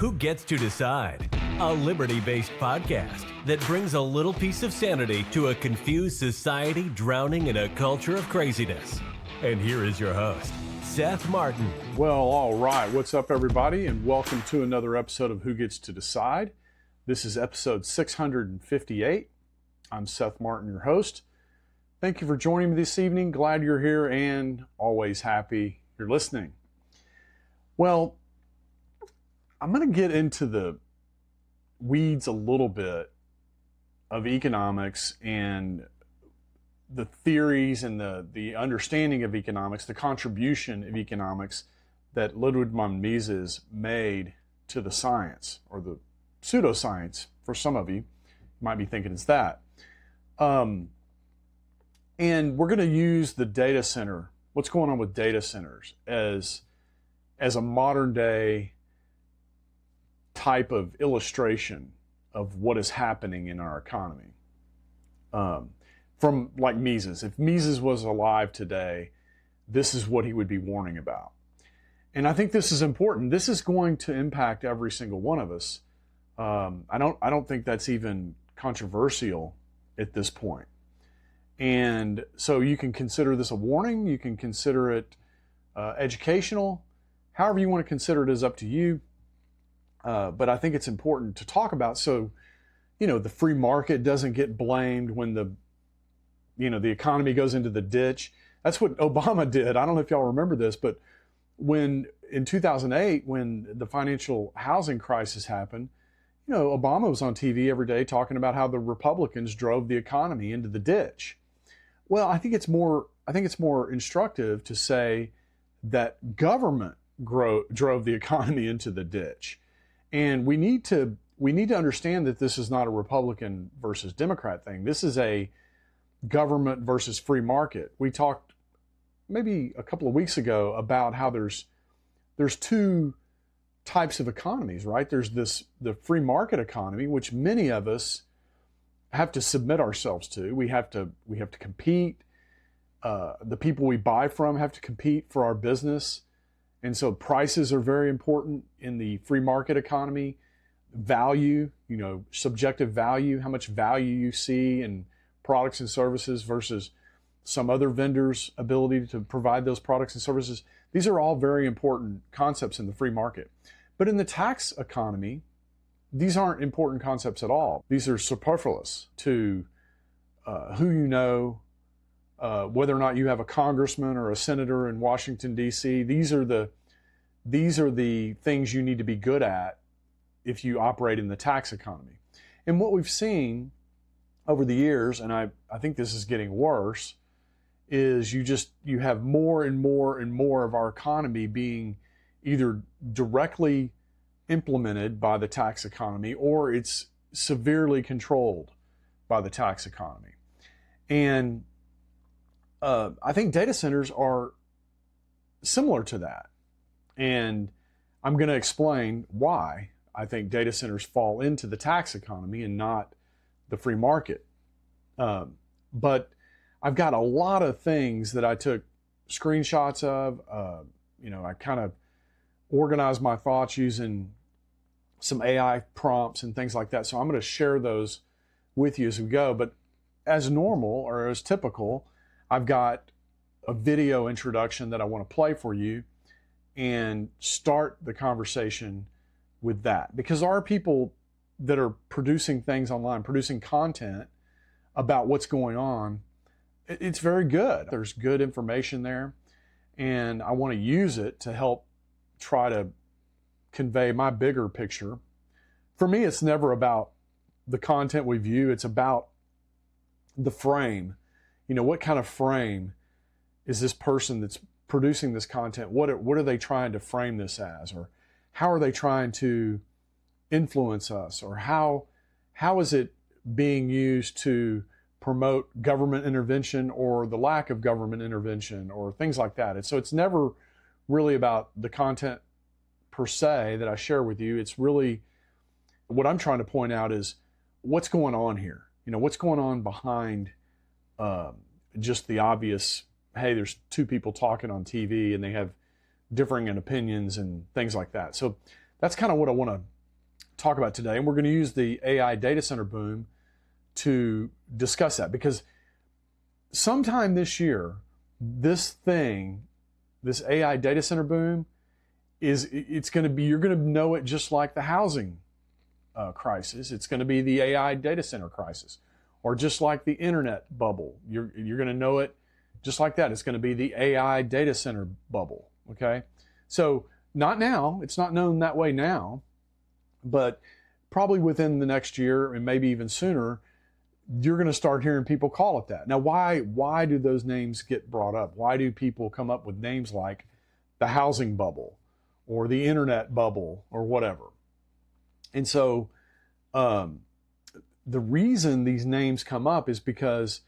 Who Gets to Decide? A liberty-based podcast that brings a little piece of sanity to a confused society drowning in a culture of craziness. And here is your host, Seth Martin. Well, all right. What's up, everybody? And welcome to another episode of Who Gets to Decide. This is episode 658. I'm Seth Martin, your host. Thank you for joining me this evening. Glad you're here and always happy you're listening. Well, I'm going to get into the weeds a little bit of economics and the theories and the understanding of economics, the contribution of economics that Ludvig von Mises made to the science, or the pseudoscience for some of you. You might be thinking it's that. And we're going to use the data center, what's going on with data centers, as a modern day type of illustration of what is happening in our economy. From like Mises. If Mises was alive today, this is what he would be warning about. And I think this is important. This is going to impact every single one of us. I don't think that's even controversial at this point. And so you can consider this a warning. You can consider it educational. However you want to consider it is up to you. But I think it's important to talk about so, the free market doesn't get blamed when the economy goes into the ditch. That's what Obama did. I don't know if y'all remember this, but in 2008, when the financial housing crisis happened, Obama was on TV every day talking about how the Republicans drove the economy into the ditch. Well, I think it's more instructive to say that government drove the economy into the ditch. And we need to understand that this is not a Republican versus Democrat thing. This is a government versus free market. We talked maybe a couple of weeks ago about how there's two types of economies, right? There's the free market economy, which many of us have to submit ourselves to. We have to compete. The people we buy from have to compete for our business. And so prices are very important in the free market economy. Value, subjective value, how much value you see in products and services versus some other vendor's ability to provide those products and services. These are all very important concepts in the free market. But in the tax economy, these aren't important concepts at all. These are superfluous to who you know, whether or not you have a congressman or a senator in Washington, D.C. These are the things you need to be good at if you operate in the tax economy. And what we've seen over the years, and I think this is getting worse, is you have more and more and more of our economy being either directly implemented by the tax economy or it's severely controlled by the tax economy. And I think data centers are similar to that. And I'm going to explain why I think data centers fall into the tax economy and not the free market. But I've got a lot of things that I took screenshots of. I kind of organized my thoughts using some AI prompts and things like that. So I'm going to share those with you as we go. But as normal or as typical, I've got a video introduction that I want to play for you and start the conversation with that. Because there are people that are producing things online, producing content about what's going on. It's very good. There's good information there. And I want to use it to help try to convey my bigger picture. For me, it's never about the content we view. It's about the frame. What kind of frame is this person that's producing this content? What are they trying to frame this as? Or how are they trying to influence us? Or how is it being used to promote government intervention or the lack of government intervention or things like that? And so it's never really about the content per se that I share with you. It's really what I'm trying to point out is what's going on here. What's going on behind just the obvious, hey, there's two people talking on TV and they have differing opinions and things like that. So that's kind of what I want to talk about today. And we're going to use the AI data center boom to discuss that, because sometime this year, this AI data center boom it's going to be, you're going to know it just like the housing crisis. It's going to be the AI data center crisis, or just like the internet bubble. You're going to know it just like that. It's going to be the AI data center bubble. Okay, so not now. It's not known that way now, but probably within the next year and maybe even sooner, you're going to start hearing people call it that. Now, why do those names get brought up? Why do people come up with names like the housing bubble or the internet bubble or whatever? And so the reason these names come up is because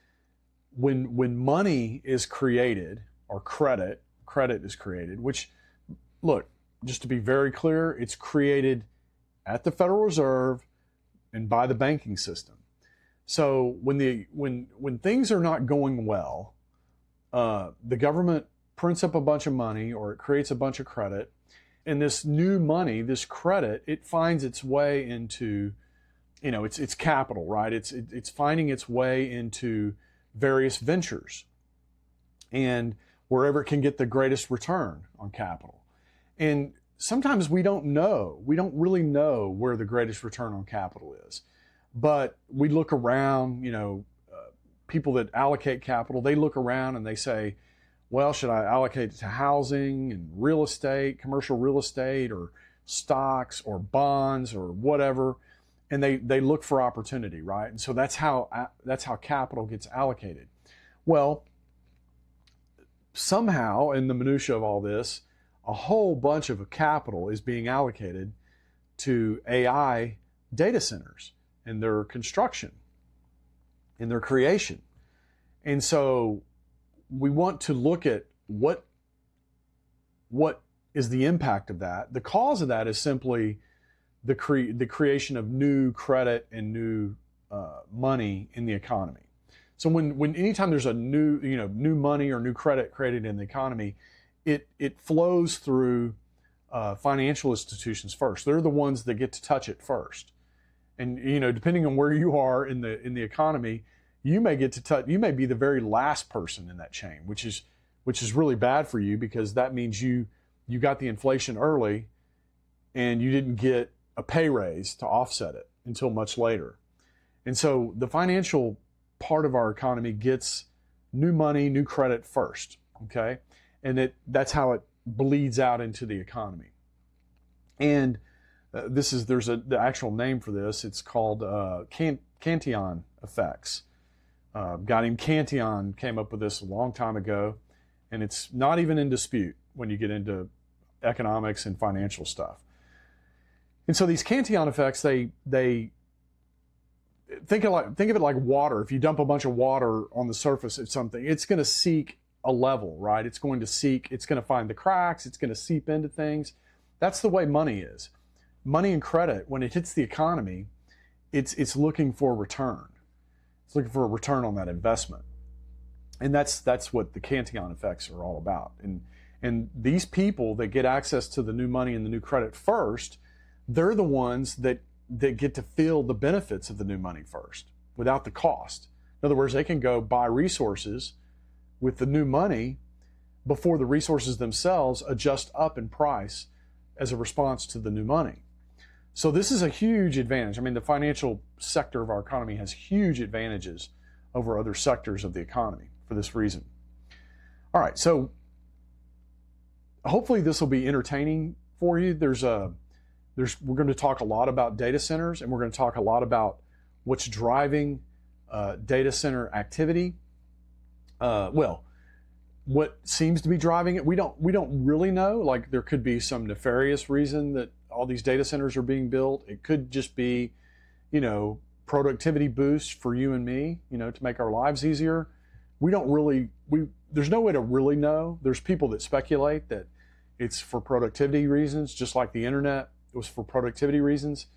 when money is created, or credit is created, which, look, just to be very clear, it's created at the Federal Reserve and by the banking system. So when things are not going well, the government prints up a bunch of money, or it creates a bunch of credit, and this new money, this credit, it finds its way into, it's capital, right? It's finding its way into various ventures, and wherever it can get the greatest return on capital. And sometimes we don't really know where the greatest return on capital is. But we look around, people that allocate capital, they look around and they say, well, should I allocate it to housing and real estate, commercial real estate, or stocks or bonds or whatever? And they look for opportunity, right? And so that's how capital gets allocated. Well, somehow in the minutia of all this, a whole bunch of capital is being allocated to AI data centers and their construction and their creation. And so we want to look at what is the impact of that. The cause of that is simply the creation of new credit and new money in the economy. So when anytime there's a new money or new credit created in the economy, it flows through financial institutions first. They're the ones that get to touch it first. And depending on where you are in the economy, you may get to touch. You may be the very last person in that chain, which is really bad for you, because that means you got the inflation early, and you didn't get a pay raise to offset it until much later. And so the financial part of our economy gets new money, new credit first. Okay, and that's how it bleeds out into the economy. And there's the actual name for this. It's called Cantillon effects. A guy named Cantillon came up with this a long time ago, and it's not even in dispute when you get into economics and financial stuff. And so these Cantillon effects, they think of it like water. If you dump a bunch of water on the surface of something, it's going to seek a level, right? It's going to find the cracks. It's going to seep into things. That's the way money is. Money and credit, when it hits the economy, it's looking for a return. It's looking for a return on that investment. And that's what the Cantillon effects are all about. And these people that get access to the new money and the new credit first, they're the ones that get to feel the benefits of the new money first, without the cost. In other words, they can go buy resources with the new money before the resources themselves adjust up in price as a response to the new money. So this is a huge advantage. I mean, the financial sector of our economy has huge advantages over other sectors of the economy for this reason. All right, so hopefully this will be entertaining for you. We're going to talk a lot about data centers, and we're going to talk a lot about what's driving data center activity. What seems to be driving it, we don't really know. Like, there could be some nefarious reason that all these data centers are being built. It could just be, productivity boosts for you and me, to make our lives easier. There's no way to really know. There's people that speculate that it's for productivity reasons, just like the internet was for productivity reasons.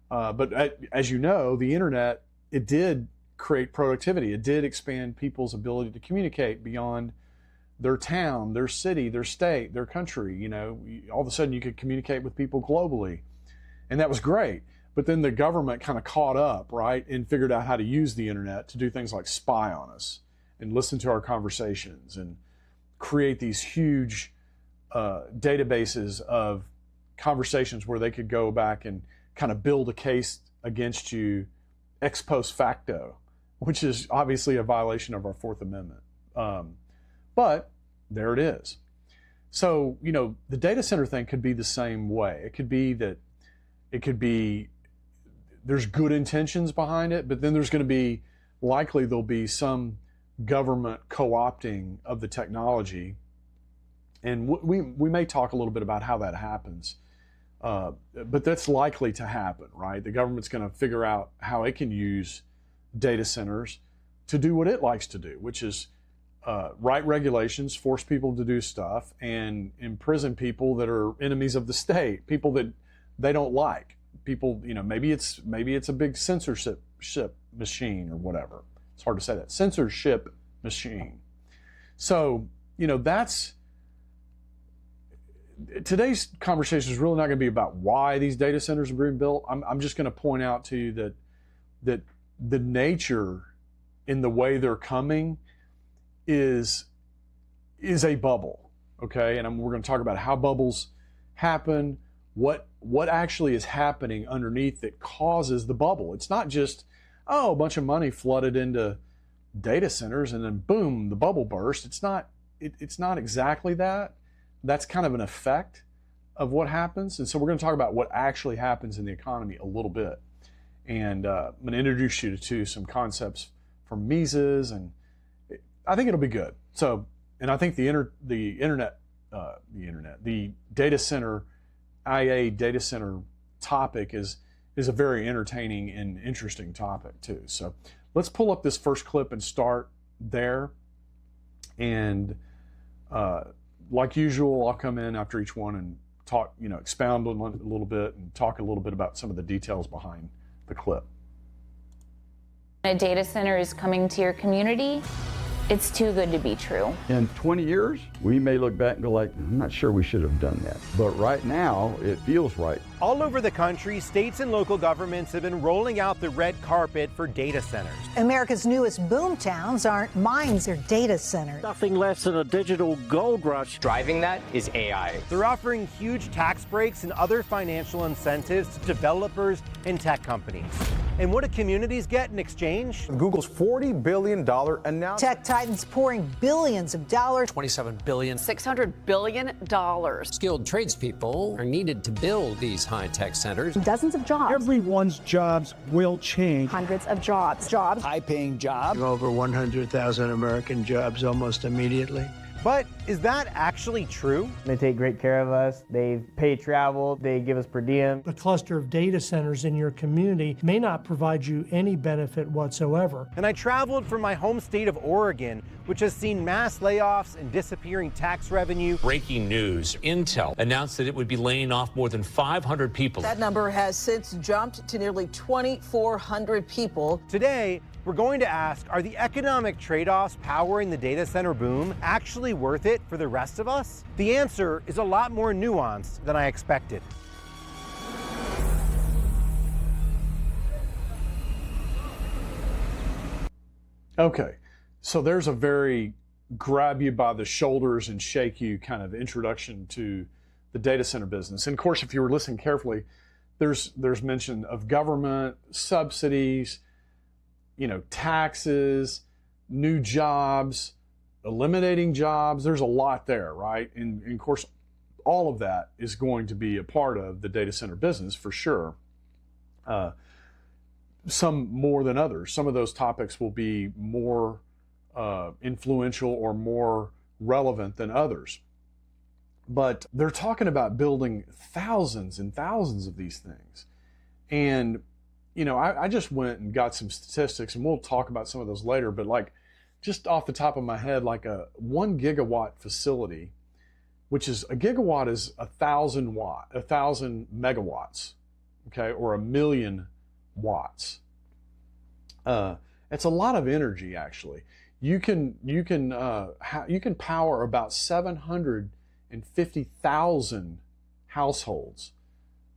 But as you know, the internet, it did create productivity. It did expand people's ability to communicate beyond their town, their city, their state, their country. You know, all of a sudden you could communicate with people globally. And that was great. But then the government kind of caught up, right, and figured out how to use the internet to do things like spy on us and listen to our conversations and create these huge databases of conversations where they could go back and kind of build a case against you ex post facto, which is obviously a violation of our Fourth Amendment. But there it is. So, you know, the data center thing could be the same way. It could be there's good intentions behind it, but then there's going to be, likely there'll be some government co-opting of the technology. And we may talk a little bit about how that happens. But that's likely to happen, right? The government's going to figure out how it can use data centers to do what it likes to do, which is write regulations, force people to do stuff, and imprison people that are enemies of the state, people that they don't like. People, you know, maybe it's a big censorship machine or whatever. It's hard to say that. Censorship machine. So, you know, today's conversation is really not going to be about why these data centers are being built. I'm just going to point out to you that the nature in the way they're coming is a bubble, okay? And we're going to talk about how bubbles happen, what actually is happening underneath that causes the bubble. It's not just, a bunch of money flooded into data centers and then boom, the bubble burst. It's not exactly that. That's kind of an effect of what happens. And so we're going to talk about what actually happens in the economy a little bit. And I'm going to introduce you to some concepts from Mises, and I think it'll be good. So, and I think the data center, IA data center topic is a very entertaining and interesting topic too. So let's pull up this first clip and start there. And like usual, I'll come in after each one and talk, you know, expound on it a little bit and talk a little bit about some of the details behind the clip. A data center is coming to your community. It's too good to be true. In 20 years, we may look back and go like, I'm not sure we should have done that. But right now, it feels right. All over the country, states and local governments have been rolling out the red carpet for data centers. America's newest boom towns aren't mines, they're data centers. Nothing less than a digital gold rush. Driving that is AI. They're offering huge tax breaks and other financial incentives to developers and tech companies. And what do communities get in exchange? Google's $40 billion announcement. Tech titans pouring billions of dollars. $27 billion. $600 billion. Skilled tradespeople are needed to build these high-tech centers. Dozens of jobs. Everyone's jobs will change. Hundreds of jobs. High-paying jobs. Over 100,000 American jobs almost immediately. But is that actually true? They take great care of us. They pay travel. They give us per diem. A cluster of data centers in your community may not provide you any benefit whatsoever. And I traveled from my home state of Oregon, which has seen mass layoffs and disappearing tax revenue. Breaking news. Intel announced that it would be laying off more than 500 people. That number has since jumped to nearly 2,400 people. Today, we're going to ask, are the economic trade-offs powering the data center boom actually worth it for the rest of us? The answer is a lot more nuanced than I expected. Okay, so there's a very grab you by the shoulders and shake you kind of introduction to the data center business. And of course, if you were listening carefully, there's mention of government, subsidies, you know, taxes, new jobs, eliminating jobs. There's a lot there, right? And of course, all of that is going to be a part of the data center business for sure. Some more than others. Some of those topics will be more influential or more relevant than others. But they're talking about building thousands and thousands of these things. And you know, I just went and got some statistics, and we'll talk about some of those later, but like just off the top of my head, like a 1 gigawatt facility, which is a gigawatt is 1,000 megawatts, okay, or 1,000,000 watts. It's a lot of energy, actually. you can power about 750,000 households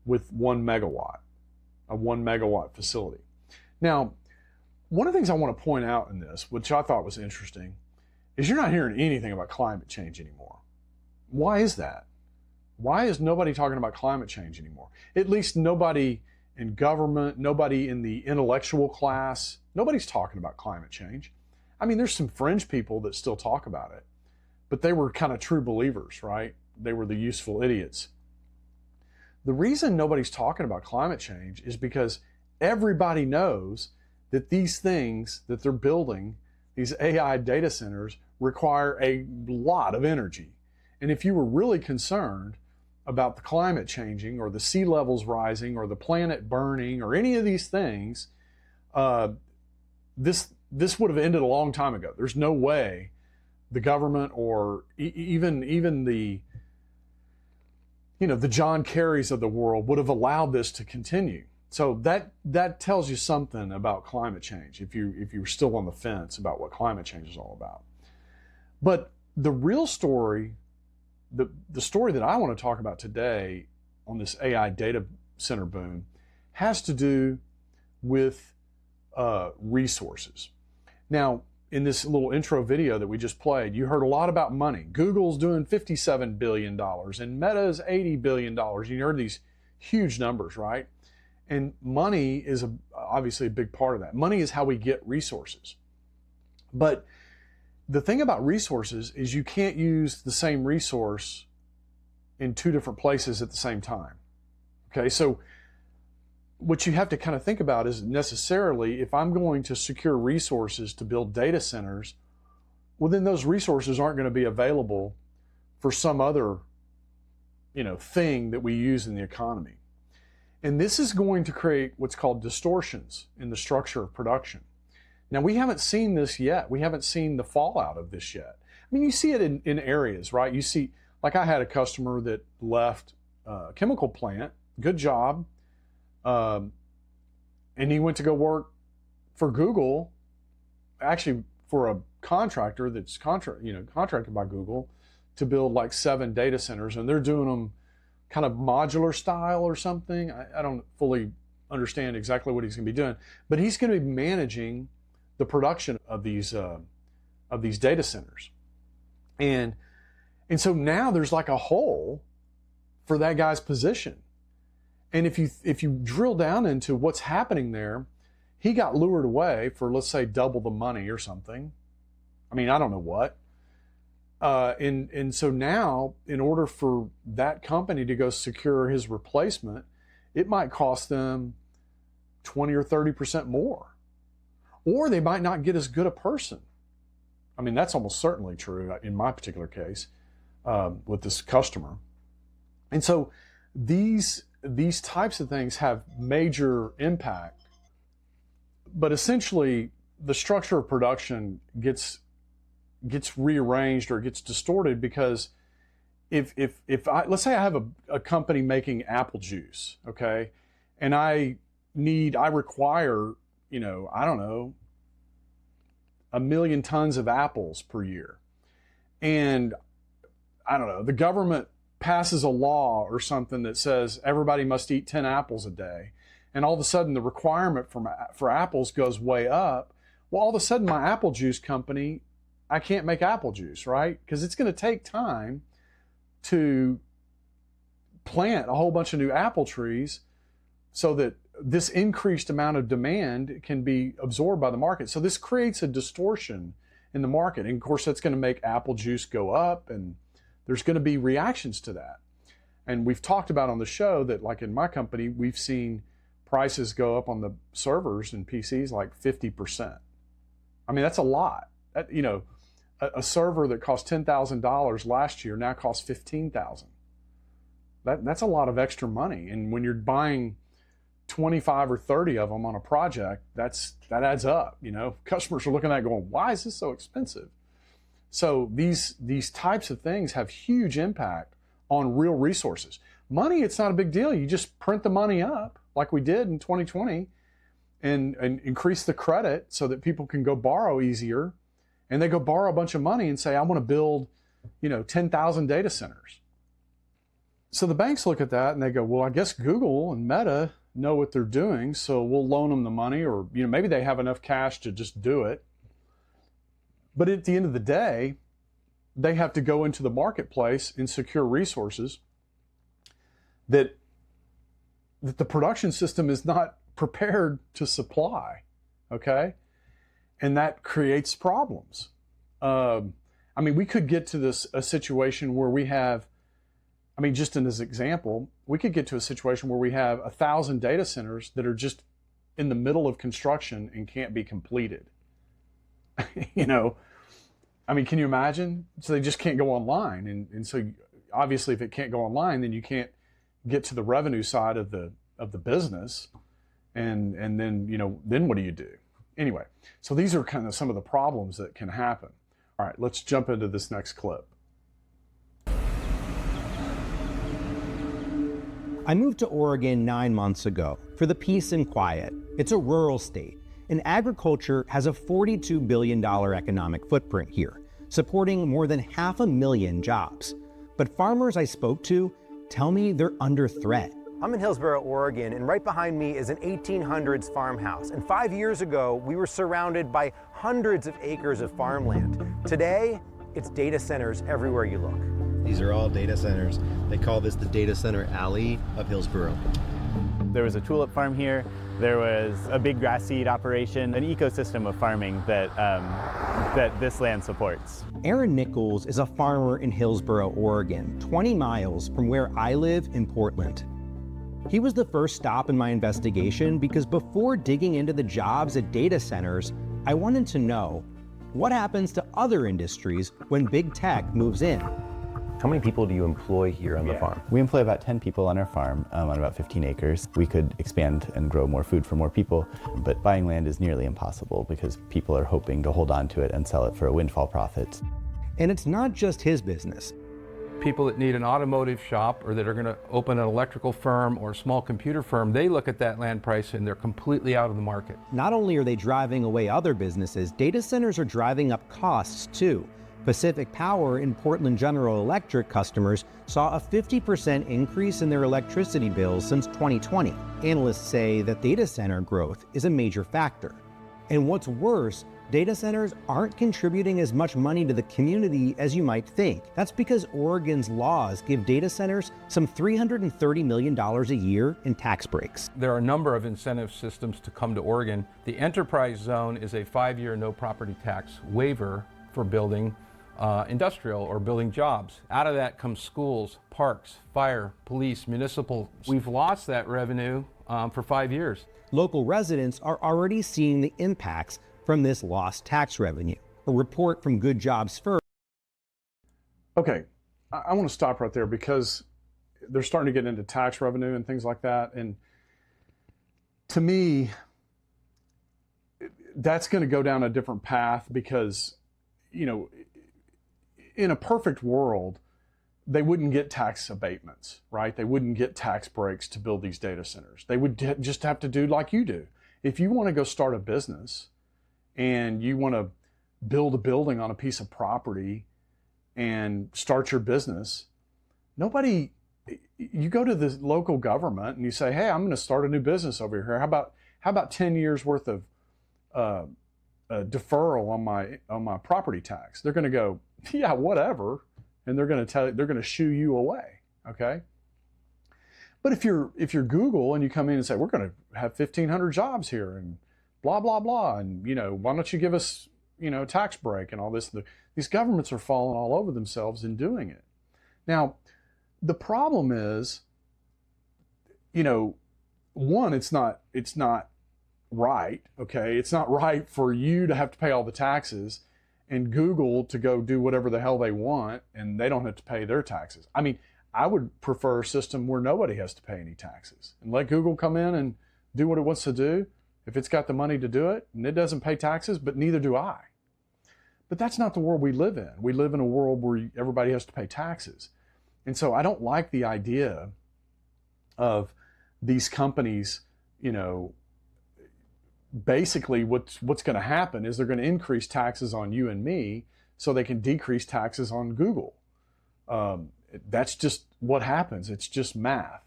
with 1 megawatt, a 1 megawatt facility. Now, one of the things I want to point out in this, which I thought was interesting, is you're not hearing anything about climate change anymore. Why is that? Why is nobody talking about climate change anymore? At least nobody in government, nobody in the intellectual class, nobody's talking about climate change. I mean, there's some fringe people that still talk about it, but they were kind of true believers, right? They were the useful idiots. The reason nobody's talking about climate change is because everybody knows that these things that they're building, these AI data centers, require a lot of energy. And if you were really concerned about the climate changing or the sea levels rising or the planet burning or any of these things, this would have ended a long time ago. There's no way the government or even the the John Kerrys of the world would have allowed this to continue. So that tells you something about climate change if you're still on the fence about what climate change is all about. But the real story, the story that I want to talk about today on this AI data center boom has to do with resources. Now, in this little intro video that we just played, you heard a lot about money. Google's doing $57 billion and Meta's $80 billion. You heard these huge numbers, right? And money is obviously a big part of that. Money is how we get resources. But the thing about resources is you can't use the same resource in two different places at the same time. Okay, so what you have to kind of think about is necessarily if I'm going to secure resources to build data centers, well, then those resources aren't going to be available for some other, thing that we use in the economy. And this is going to create what's called distortions in the structure of production. Now, we haven't seen this yet. We haven't seen the fallout of this yet. I mean, you see it in areas, right? You see, like I had a customer that left a chemical plant, good job, and he went to go work for Google, actually for a contractor that's contracted by Google to build like 7 data centers, and they're doing them kind of modular style or something. I don't fully understand exactly what he's going to be doing, but he's going to be managing the production of these data centers, and so now there's like a hole for that guy's position. And if you drill down into what's happening there, he got lured away for, let's say, double the money or something. I mean, I don't know what. And so now, in order for that company to go secure his replacement, it might cost them 20 or 30% more. Or they might not get as good a person. I mean, that's almost certainly true in my particular case with this customer. And so these types of things have major impact, but essentially the structure of production gets rearranged or gets distorted because if let's say I have a company making apple juice, okay, and I require, I don't know, 1 million tons of apples per year, and I don't know, the government passes a law or something that says everybody must eat 10 apples a day, and all of a sudden the requirement for apples goes way up. Well, all of a sudden my apple juice company, I can't make apple juice, right? Because it's going to take time to plant a whole bunch of new apple trees so that this increased amount of demand can be absorbed by the market. So this creates a distortion in the market. And of course, that's going to make apple juice go up, and there's going to be reactions to that. And we've talked about on the show that, like in my company, we've seen prices go up on the servers and PCs like 50%. I mean, that's a lot. A server that cost $10,000 last year now costs $15,000. That's a lot of extra money. And when you're buying 25 or 30 of them on a project, that adds up. Customers are looking at that going, why is this so expensive? So these types of things have huge impact on real resources. Money, it's not a big deal. You just print the money up like we did in 2020 and increase the credit so that people can go borrow easier and they go borrow a bunch of money and say, I want to build, 10,000 data centers. So the banks look at that and they go, well, I guess Google and Meta know what they're doing, so we'll loan them the money, or maybe they have enough cash to just do it. But at the end of the day, they have to go into the marketplace and secure resources that the production system is not prepared to supply, okay? And that creates problems. We could get to a situation where we have, just in this example, we could get to a situation where we have 1,000 data centers that are just in the middle of construction and can't be completed. Can you imagine? So they just can't go online. And so obviously if it can't go online, then you can't get to the revenue side of the business. And then, then what do you do? Anyway, so these are kind of some of the problems that can happen. All right, let's jump into this next clip. I moved to Oregon 9 months ago for the peace and quiet. It's a rural state, and agriculture has a $42 billion economic footprint here, supporting more than 500,000 jobs. But farmers I spoke to tell me they're under threat. I'm in Hillsboro, Oregon, and right behind me is an 1800s farmhouse. And 5 years ago, we were surrounded by hundreds of acres of farmland. Today, it's data centers everywhere you look. These are all data centers. They call this the data center alley of Hillsboro. There was a tulip farm here. There was a big grass seed operation, an ecosystem of farming that this land supports. Aaron Nichols is a farmer in Hillsboro, Oregon, 20 miles from where I live in Portland. He was the first stop in my investigation because before digging into the jobs at data centers, I wanted to know what happens to other industries when big tech moves in. How many people do you employ here on the farm? We employ about 10 people on our farm on about 15 acres. We could expand and grow more food for more people, but buying land is nearly impossible because people are hoping to hold on to it and sell it for a windfall profit. And it's not just his business. People that need an automotive shop or that are going to open an electrical firm or a small computer firm, they look at that land price and they're completely out of the market. Not only are they driving away other businesses, data centers are driving up costs too. Pacific Power and Portland General Electric customers saw a 50% increase in their electricity bills since 2020. Analysts say that data center growth is a major factor. And what's worse, data centers aren't contributing as much money to the community as you might think. That's because Oregon's laws give data centers some $330 million a year in tax breaks. There are a number of incentive systems to come to Oregon. The enterprise zone is a 5-year no property tax waiver for building industrial or building jobs. Out of that comes schools, parks, fire, police, municipal. We've lost that revenue for 5 years. Local residents are already seeing the impacts from this lost tax revenue. A report from Good Jobs First. Okay, I want to stop right there because they're starting to get into tax revenue and things like that. And to me, that's going to go down a different path because, in a perfect world, they wouldn't get tax abatements, right? They wouldn't get tax breaks to build these data centers. They would just have to do like you do. If you want to go start a business and you want to build a building on a piece of property and start your business, you go to the local government and you say, hey, I'm going to start a new business over here. How about 10 years worth of deferral on my property tax? They're going to go, yeah, whatever. And they're going to shoo you away. Okay. But if you're Google and you come in and say, we're going to have 1,500 jobs here and blah, blah, blah. And, why don't you give us, a tax break and all this? These governments are falling all over themselves in doing it. Now, the problem is, one, it's not right. Okay. It's not right for you to have to pay all the taxes and Google to go do whatever the hell they want and they don't have to pay their taxes. I would prefer a system where nobody has to pay any taxes and let Google come in and do what it wants to do if it's got the money to do it and it doesn't pay taxes, but neither do I. But that's not the world we live in. We live in a world where everybody has to pay taxes. And so I don't like the idea of these companies, basically what's going to happen is they're going to increase taxes on you and me so they can decrease taxes on Google. That's just what happens. It's just math.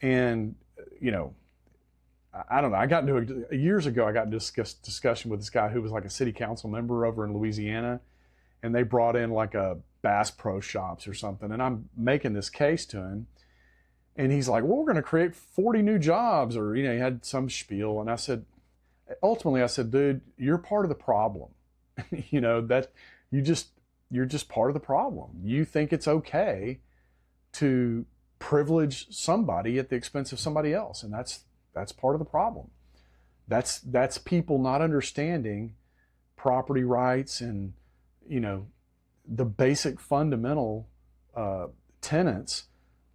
And, you know, I don't know. I got into years ago, I got into a discussion with this guy who was like a city council member over in Louisiana, and they brought in like a Bass Pro Shops or something. And I'm making this case to him, and he's like, well, we're going to create 40 new jobs, or, you know, he had some spiel. And I said, ultimately, I said, dude, you're part of the problem. You know, that you're just part of the problem. You think it's okay to privilege somebody at the expense of somebody else, and that's part of the problem. That's people not understanding property rights and, you know, the basic fundamental tenets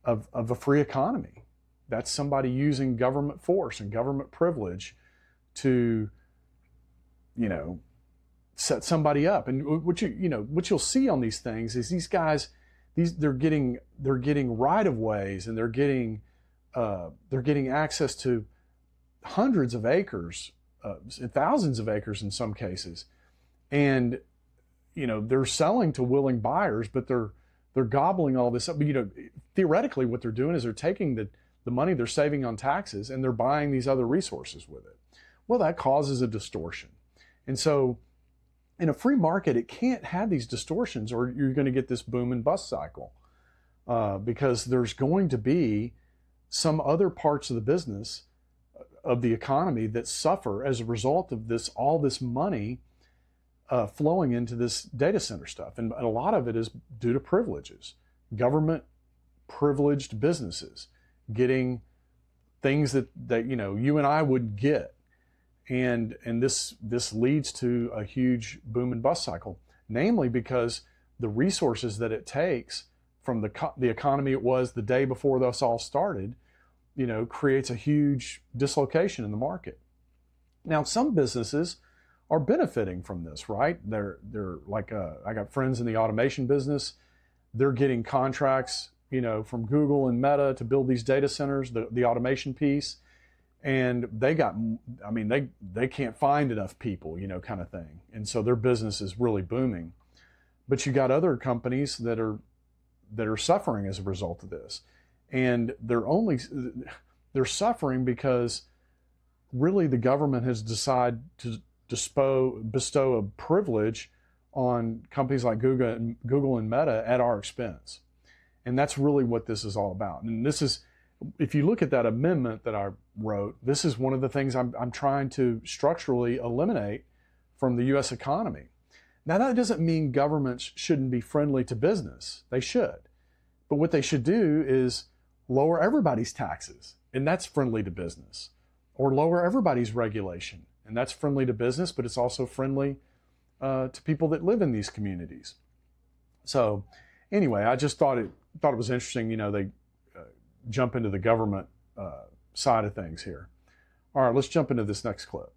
of a free economy. That's somebody using government force and government privilege to, you know, set somebody up. And what you'll see on these things is these guys, they're getting right of ways, and they're getting access to hundreds of acres, thousands of acres in some cases, and, you know, they're selling to willing buyers, but they're gobbling all this up. But, you know, theoretically, what they're doing is they're taking the money they're saving on taxes and they're buying these other resources with it. Well, that causes a distortion, and so in a free market, it can't have these distortions, or you're going to get this boom and bust cycle, because there's going to be some other parts of the business, of the economy, that suffer as a result of all this money flowing into this data center stuff. And a lot of it is due to privileges, government privileged businesses getting things that you know, you and I would get. And this leads to a huge boom and bust cycle, namely because the resources that it takes from the economy it was the day before this all started, you know, creates a huge dislocation in the market. Now, some businesses are benefiting from this, right? They're like, I got friends in the automation business. They're getting contracts, you know, from Google and Meta to build these data centers, the automation piece. And they can't find enough people, you know, kind of thing. And so their business is really booming. But you got other companies that are suffering as a result of this. And they're suffering because really the government has decided to bestow a privilege on companies like Google and Meta at our expense. And that's really what this is all about. And this is, if you look at that amendment that I wrote, this is one of the things I'm trying to structurally eliminate from the U.S. economy. Now, that doesn't mean governments shouldn't be friendly to business. They should. But what they should do is lower everybody's taxes, and that's friendly to business. Or lower everybody's regulation, and that's friendly to business, but it's also friendly to people that live in these communities. So anyway, I just thought it was interesting, you know, they jump into the government side of things here. All right, let's jump into this next clip.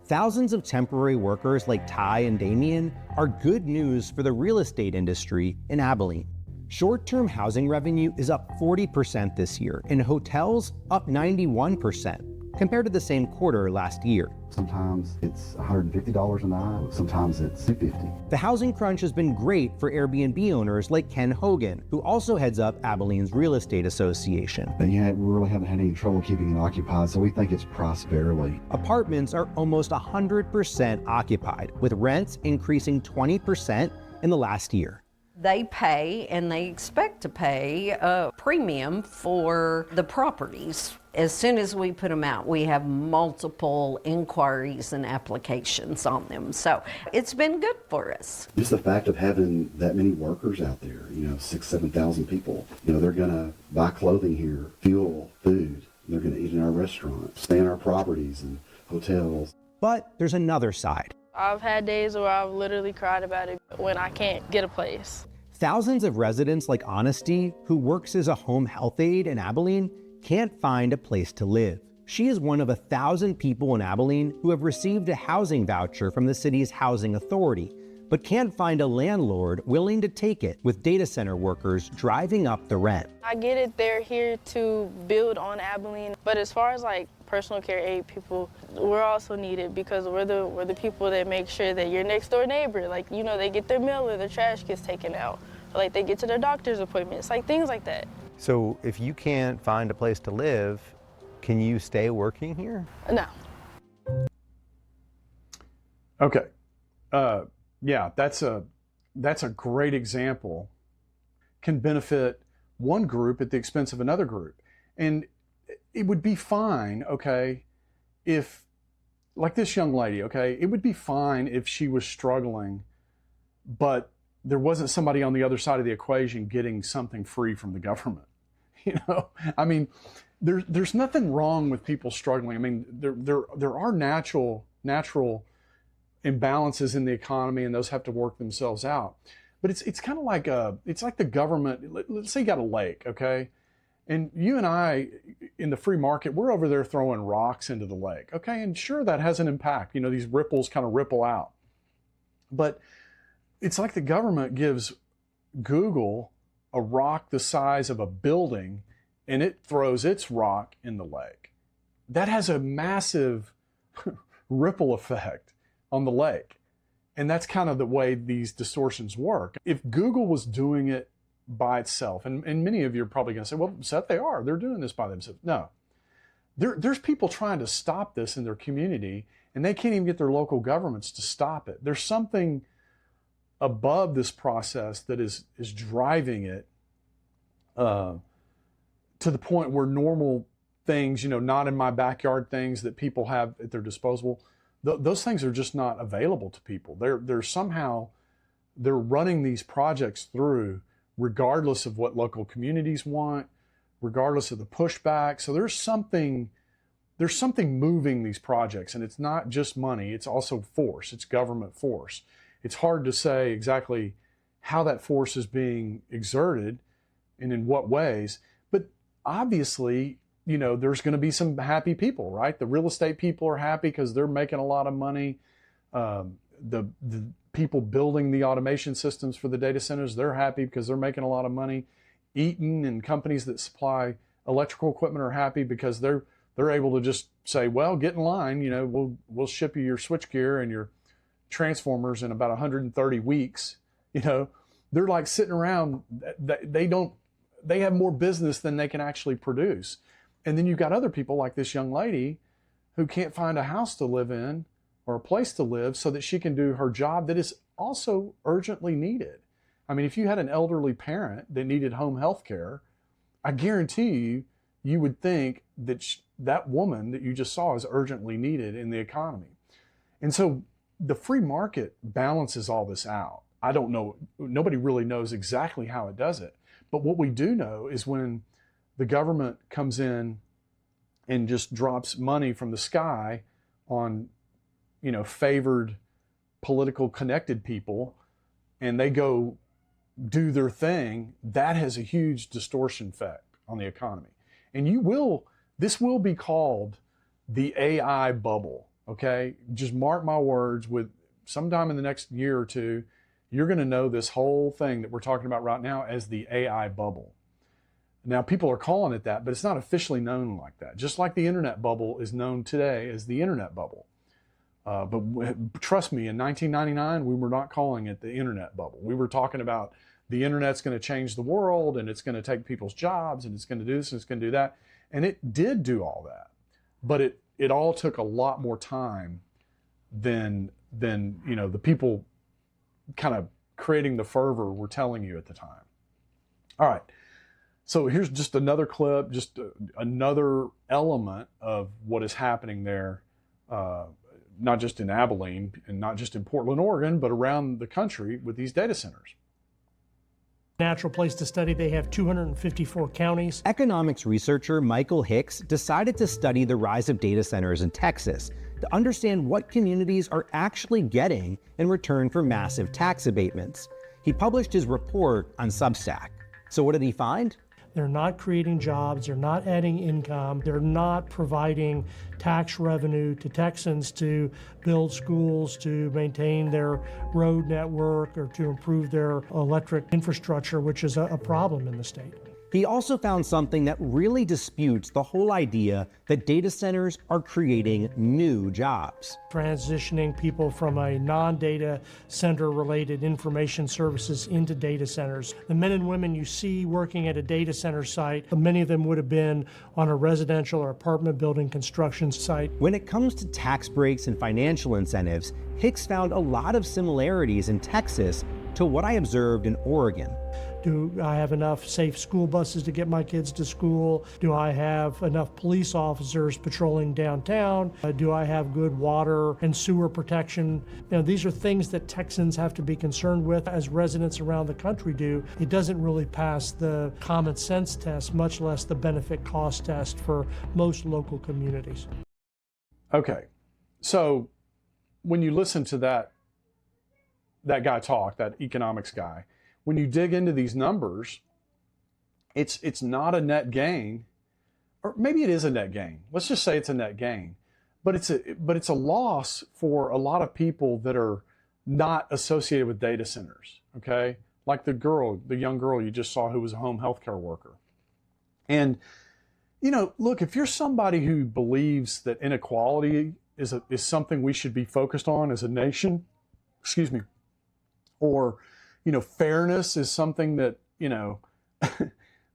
Thousands of temporary workers like Ty and Damien are good news for the real estate industry in Abilene. Short-term housing revenue is up 40% this year, and hotels up 91% compared to the same quarter last year. Sometimes it's $150 a night, sometimes it's $250. The housing crunch has been great for Airbnb owners like Ken Hogan, who also heads up Abilene's Real Estate Association. But yeah, we really haven't had any trouble keeping it occupied, so we think it's priced fairly. Apartments are almost 100% occupied, with rents increasing 20% in the last year. They pay, and they expect to pay, a premium for the properties. As soon as we put them out, we have multiple inquiries and applications on them. So it's been good for us. Just the fact of having that many workers out there, you know, 6,000 to 7,000 people, you know, they're going to buy clothing here, fuel, food. They're going to eat in our restaurants, stay in our properties and hotels. But there's another side. I've had days where I've literally cried about it when I can't get a place. Thousands of residents like Honesty, who works as a home health aide in Abilene, can't find a place to live. She is one of 1,000 people in Abilene who have received a housing voucher from the city's housing authority, but can't find a landlord willing to take it, with data center workers driving up the rent. I get it, they're here to build on Abilene, but as far as like personal care aid people, we're also needed because we're the people that make sure that your next door neighbor, like, you know, they get their mail or their trash gets taken out, or like they get to their doctor's appointments, like things like that. So if you can't find a place to live, can you stay working here? No. Okay. Yeah, that's a great example. Can benefit one group at the expense of another group. And it would be fine, okay, if, like this young lady, okay, it would be fine if she was struggling, but there wasn't somebody on the other side of the equation getting something free from the government. You know, I mean, there's nothing wrong with people struggling. I mean, there are natural imbalances in the economy, and those have to work themselves out. But it's kind of like it's like the government. Let's say you got a lake, okay, and you and I in the free market, we're over there throwing rocks into the lake, okay, and sure that has an impact. You know, these ripples kind of ripple out, but it's like the government gives Google a rock the size of a building, and it throws its rock in the lake. That has a massive ripple effect on the lake. And that's kind of the way these distortions work. If Google was doing it by itself, and many of you are probably going to say, well, Seth, they're doing this by themselves. No. There's people trying to stop this in their community, and they can't even get their local governments to stop it. There's something above this process that is driving it to the point where normal things, you know, not in my backyard things that people have at their disposal, those things are just not available to people. They're somehow running these projects through regardless of what local communities want, regardless of the pushback. So there's something moving these projects, and it's not just money, it's also force, it's government force. It's hard to say exactly how that force is being exerted and in what ways, but obviously, you know, there's going to be some happy people, right? The real estate people are happy because they're making a lot of money. The people building the automation systems for the data centers, they're happy because they're making a lot of money. Eaton and companies that supply electrical equipment are happy because they're able to just say, well, get in line, you know, we'll ship you your switchgear and your transformers in about 130 weeks. You know, they're like sitting around, they have more business than they can actually produce. And then you've got other people like this young lady who can't find a house to live in or a place to live so that she can do her job that is also urgently needed. I mean, if you had an elderly parent that needed home health care, I guarantee you would think that that woman that you just saw is urgently needed in the economy. And so the free market balances all this out. I don't know, nobody really knows exactly how it does it. But what we do know is when the government comes in and just drops money from the sky on, you know, favored political connected people, and they go do their thing, that has a huge distortion effect on the economy. And this will be called the AI bubble, okay? Just mark my words, with sometime in the next year or two, you're going to know this whole thing that we're talking about right now as the AI bubble. Now, people are calling it that, but it's not officially known like that. Just like the internet bubble is known today as the internet bubble. But trust me, in 1999, we were not calling it the internet bubble. We were talking about the internet's going to change the world, and it's going to take people's jobs, and it's going to do this, and it's going to do that. And it did do all that. But it all took a lot more time than you know, the people kind of creating the fervor were telling you at the time. All right. So here's just another clip, just another element of what is happening there, not just in Abilene and not just in Portland, Oregon, but around the country with these data centers. Natural place to study. They have 254 counties. Economics researcher Michael Hicks decided to study the rise of data centers in Texas to understand what communities are actually getting in return for massive tax abatements. He published his report on Substack. So what did he find? They're not creating jobs, they're not adding income, they're not providing tax revenue to Texans to build schools, to maintain their road network, or to improve their electric infrastructure, which is a problem in the state. He also found something that really disputes the whole idea that data centers are creating new jobs. Transitioning people from a non-data center related information services into data centers. The men and women you see working at a data center site, many of them would have been on a residential or apartment building construction site. When it comes to tax breaks and financial incentives, Hicks found a lot of similarities in Texas to what I observed in Oregon. Do I have enough safe school buses to get my kids to school? Do I have enough police officers patrolling downtown? Do I have good water and sewer protection? You know, these are things that Texans have to be concerned with, as residents around the country do. It doesn't really pass the common sense test, much less the benefit cost test for most local communities. Okay, so when you listen to that guy talk, that economics guy, when you dig into these numbers, it's not a net gain, or maybe it is a net gain. Let's just say it's a net gain, but it's a loss for a lot of people that are not associated with data centers. Okay, like the young girl you just saw who was a home healthcare worker. And you know, look, if you're somebody who believes that inequality is something we should be focused on as a nation, excuse me, or you know, fairness is something that, you know,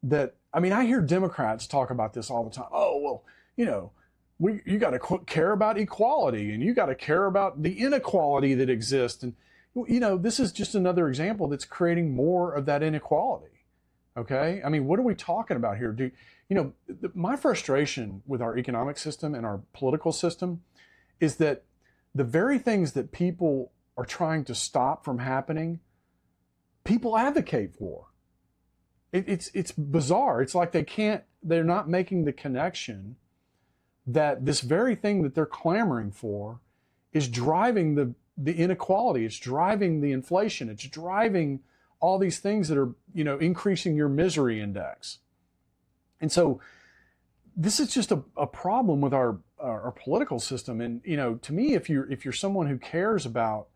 that, I mean, I hear Democrats talk about this all the time. Oh, well, you know, you got to care about equality, and you got to care about the inequality that exists. And, you know, this is just another example that's creating more of that inequality. Okay. I mean, what are we talking about here? You know, my frustration with our economic system and our political system is that the very things that people are trying to stop from happening, people advocate for. It's bizarre. It's like they're not making the connection that this very thing that they're clamoring for is driving the inequality. It's driving the inflation. It's driving all these things that are, you know, increasing your misery index. And so this is just a problem with our political system. And, you know, to me, if you're someone who cares about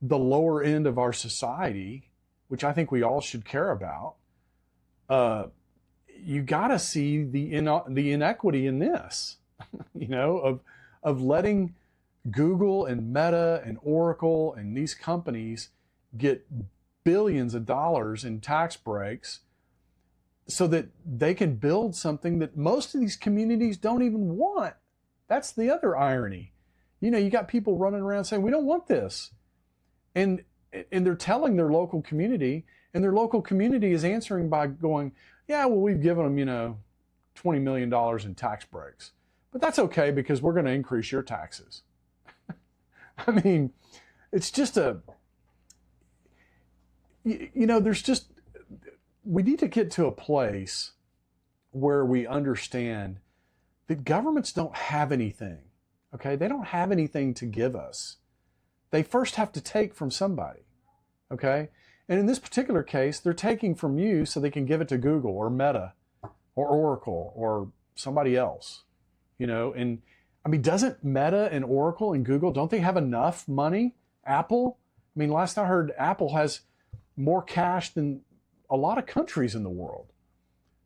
the lower end of our society, which I think we all should care about, you got to see the inequity in this, you know, of letting Google and Meta and Oracle and these companies get billions of dollars in tax breaks so that they can build something that most of these communities don't even want. That's the other irony. You know, you got people running around saying, we don't want this. And they're telling their local community, and their local community is answering by going, yeah, well, we've given them, you know, $20 million in tax breaks. But that's okay because we're going to increase your taxes. I mean, it's just you know, we need to get to a place where we understand that governments don't have anything, okay? They don't have anything to give us. They first have to take from somebody, okay? And in this particular case, they're taking from you so they can give it to Google or Meta or Oracle or somebody else, you know? And I mean, doesn't Meta and Oracle and Google, don't they have enough money? Apple? I mean, last I heard, Apple has more cash than a lot of countries in the world.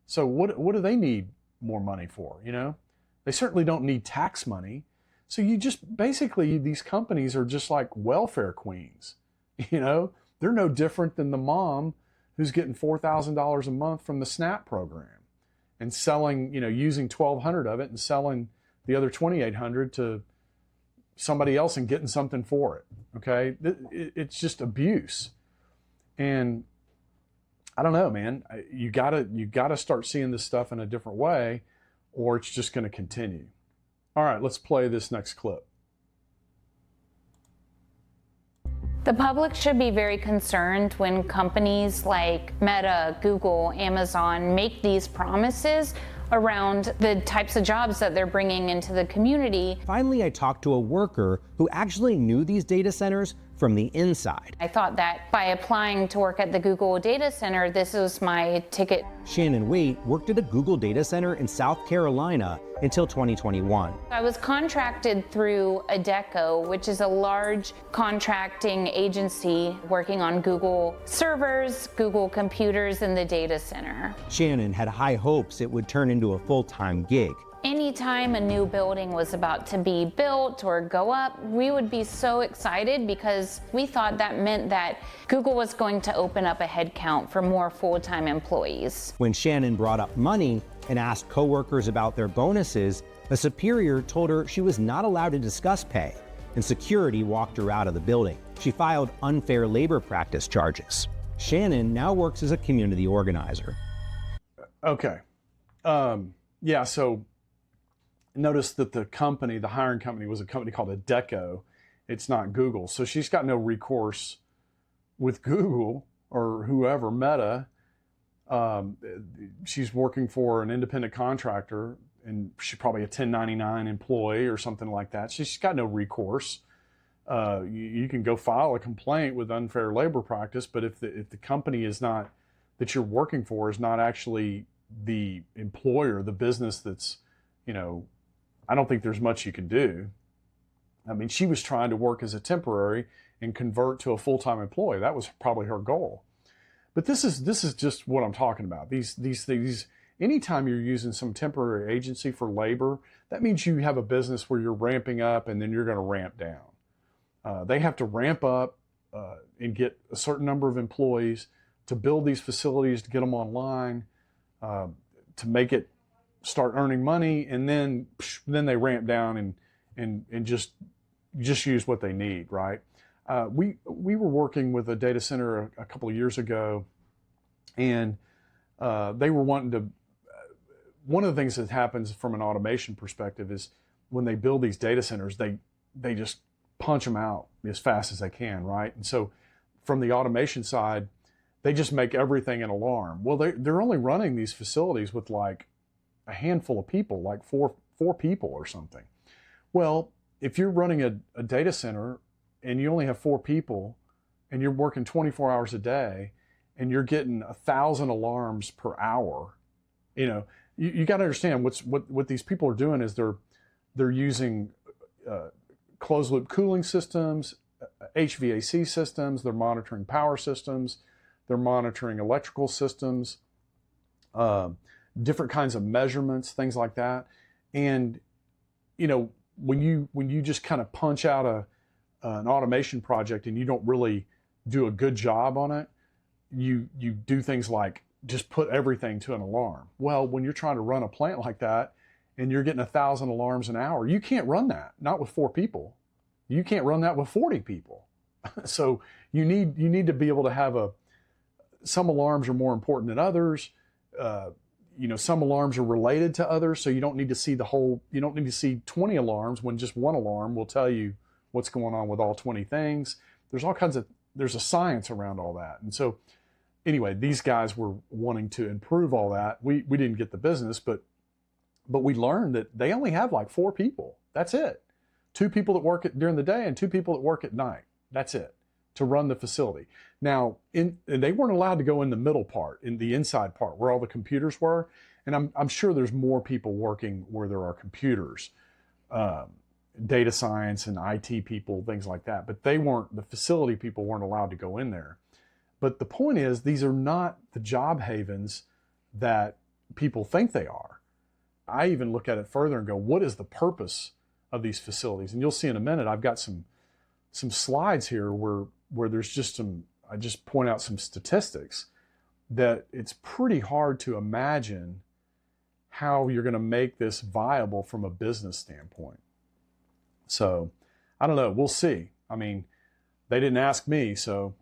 So what do they need more money for, you know? They certainly don't need tax money. So you just, basically, these companies are just like welfare queens, you know? They're no different than the mom who's getting $4,000 a month from the SNAP program and selling, you know, using $1,200 of it and selling the other $2,800 to somebody else and getting something for it, okay? It's just abuse. And I don't know, man. You gotta start seeing this stuff in a different way, or it's just going to continue. All right, let's play this next clip. The public should be very concerned when companies like Meta, Google, Amazon make these promises around the types of jobs that they're bringing into the community. Finally, I talked to a worker who actually knew these data centers from the inside. I thought that by applying to work at the Google data center, this was my ticket. Shannon Waite worked at a Google data center in South Carolina until 2021. I was contracted through Adecco, which is a large contracting agency working on Google servers, Google computers in the data center. Shannon had high hopes it would turn into a full-time gig. Anytime a new building was about to be built or go up, we would be so excited because we thought that meant that Google was going to open up a headcount for more full-time employees. When Shannon brought up money and asked coworkers about their bonuses, a superior told her she was not allowed to discuss pay, and security walked her out of the building. She filed unfair labor practice charges. Shannon now works as a community organizer. Okay. Yeah, so notice that the company, the hiring company, was a company called Adecco. It's not Google. So she's got no recourse with Google or whoever, Meta. She's working for an independent contractor, and she's probably a 1099 employee or something like that. She's got no recourse. You can go file a complaint with unfair labor practice, but if the company is not, that you're working for is not actually the employer, the business that's, I don't think there's much you can do. I mean, she was trying to work as a temporary and convert to a full-time employee. That was probably her goal. But this is just what I'm talking about. These things, anytime you're using some temporary agency for labor, that means you have a business where you're ramping up and then you're going to ramp down. They have to ramp up and get a certain number of employees to build these facilities, to get them online, to make it start earning money, and then they ramp down and just use what they need, right? We were working with a data center a couple of years ago, and they were wanting to. One of the things that happens from an automation perspective is when they build these data centers, they just punch them out as fast as they can, right? And so from the automation side, they just make everything an alarm. Well, they're only running these facilities with like a handful of people, like four people or something. Well, if you're running a data center and you only have 4 people and you're working 24 hours a day and you're getting 1,000 alarms per hour, you got to understand what these people are doing is they're using closed loop cooling systems, HVAC systems, they're monitoring power systems, they're monitoring electrical systems, different kinds of measurements, things like that. And, when you just kind of punch out an automation project and you don't really do a good job on it, you do things like just put everything to an alarm. Well, when you're trying to run a plant like that and you're getting 1,000 alarms an hour, you can't run that, not with 4 people. You can't run that with 40 people. So you need to be able to have some alarms are more important than others. Some alarms are related to others, so you don't need to see 20 alarms when just one alarm will tell you what's going on with all 20 things. There's a science around all that. And so anyway, these guys were wanting to improve all that. We didn't get the business, but we learned that they only have like 4 people. That's it. 2 people that work during the day and 2 people that work at night. That's it, to run the facility. Now, and they weren't allowed to go in the middle part, in the inside part where all the computers were. And I'm sure there's more people working where there are computers, data science and IT people, things like that. But the facility people weren't allowed to go in there. But the point is, these are not the job havens that people think they are. I even look at it further and go, what is the purpose of these facilities? And you'll see in a minute, I've got some slides here where there's just I just point out some statistics that it's pretty hard to imagine how you're going to make this viable from a business standpoint. So I don't know, we'll see. I mean, they didn't ask me, so,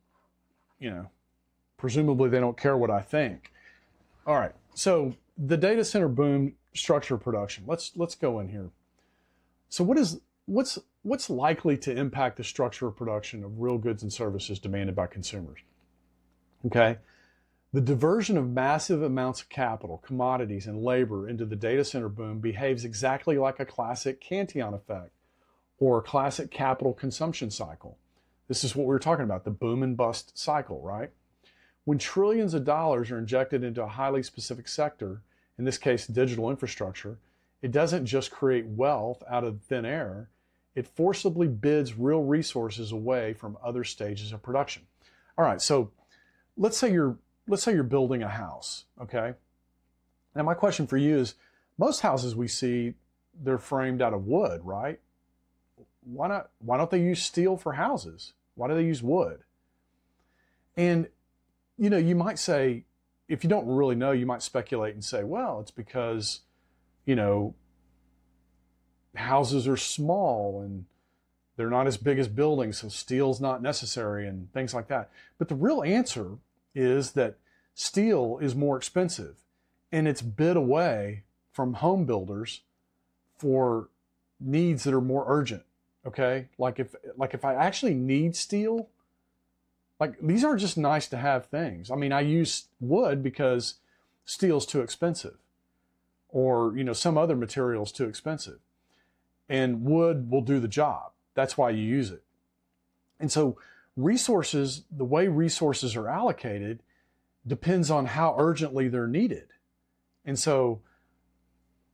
presumably they don't care what I think. All right, so the data center boom, structure production. Let's go in here. So what's likely to impact the structure of production of real goods and services demanded by consumers? Okay, the diversion of massive amounts of capital, commodities, and labor into the data center boom behaves exactly like a classic Cantillon effect or a classic capital consumption cycle. This is what we were talking about, the boom and bust cycle, right? When trillions of dollars are injected into a highly specific sector, in this case, digital infrastructure, it doesn't just create wealth out of thin air, it forcibly bids real resources away from other stages of production. All right, so let's say you're building a house, okay? Now my question for you is, most houses we see, they're framed out of wood, right? Why don't they use steel for houses? Why do they use wood? And you know, you might say, if you don't really know, you might speculate and say, well, it's because, you know, houses are small and they're not as big as buildings, so steel's not necessary and things like that. But the real answer is that steel is more expensive and it's bid away from home builders for needs that are more urgent, okay? Like if I actually need steel, like these aren't just nice to have things. I mean, I use wood because steel's too expensive, or you know, some other material's too expensive. And wood will do the job. That's why you use it. And so resources, the way resources are allocated depends on how urgently they're needed. And so,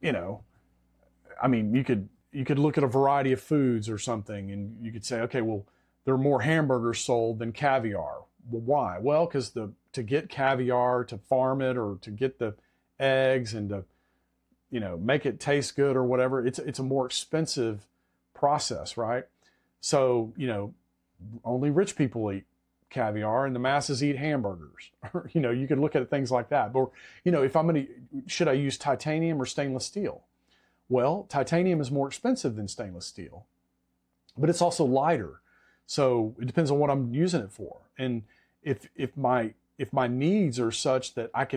you know, I mean, you could look at a variety of foods or something and you could say, okay, well, there are more hamburgers sold than caviar. Well, why? Well, because to get caviar, to farm it, or to get the eggs and to, you know, make it taste good or whatever, it's a more expensive process, right? So, you know, only rich people eat caviar and the masses eat hamburgers. You know, you could look at things like that. But, you know, should I use titanium or stainless steel? Well, titanium is more expensive than stainless steel, but it's also lighter. So it depends on what I'm using it for. And if my needs are such that I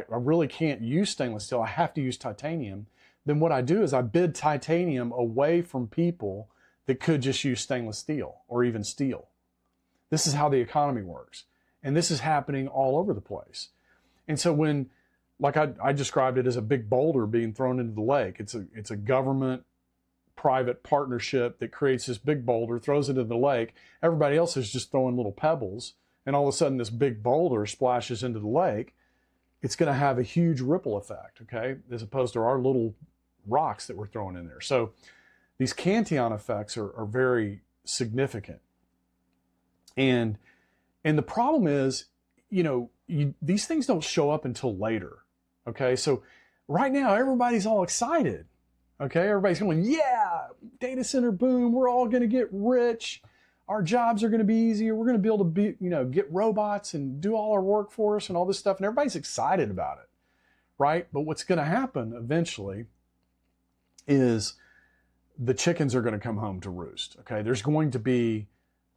really can't use stainless steel, I have to use titanium, then what I do is I bid titanium away from people that could just use stainless steel or even steel. This is how the economy works. And this is happening all over the place. And so when, like I described it as a big boulder being thrown into the lake, it's a government private partnership that creates this big boulder, throws it into the lake. Everybody else is just throwing little pebbles, and all of a sudden this big boulder splashes into the lake. It's going to have a huge ripple effect, okay, as opposed to our little rocks that we're throwing in there. So these cantillon effects are very significant. And the problem is, you know, these things don't show up until later, okay? So right now everybody's all excited. Okay, everybody's going, yeah, data center boom, we're all going to get rich. Our jobs are going to be easier. We're going to be able to get robots and do all our work for us and all this stuff. And everybody's excited about it, right? But what's going to happen eventually is the chickens are going to come home to roost, okay? There's going to be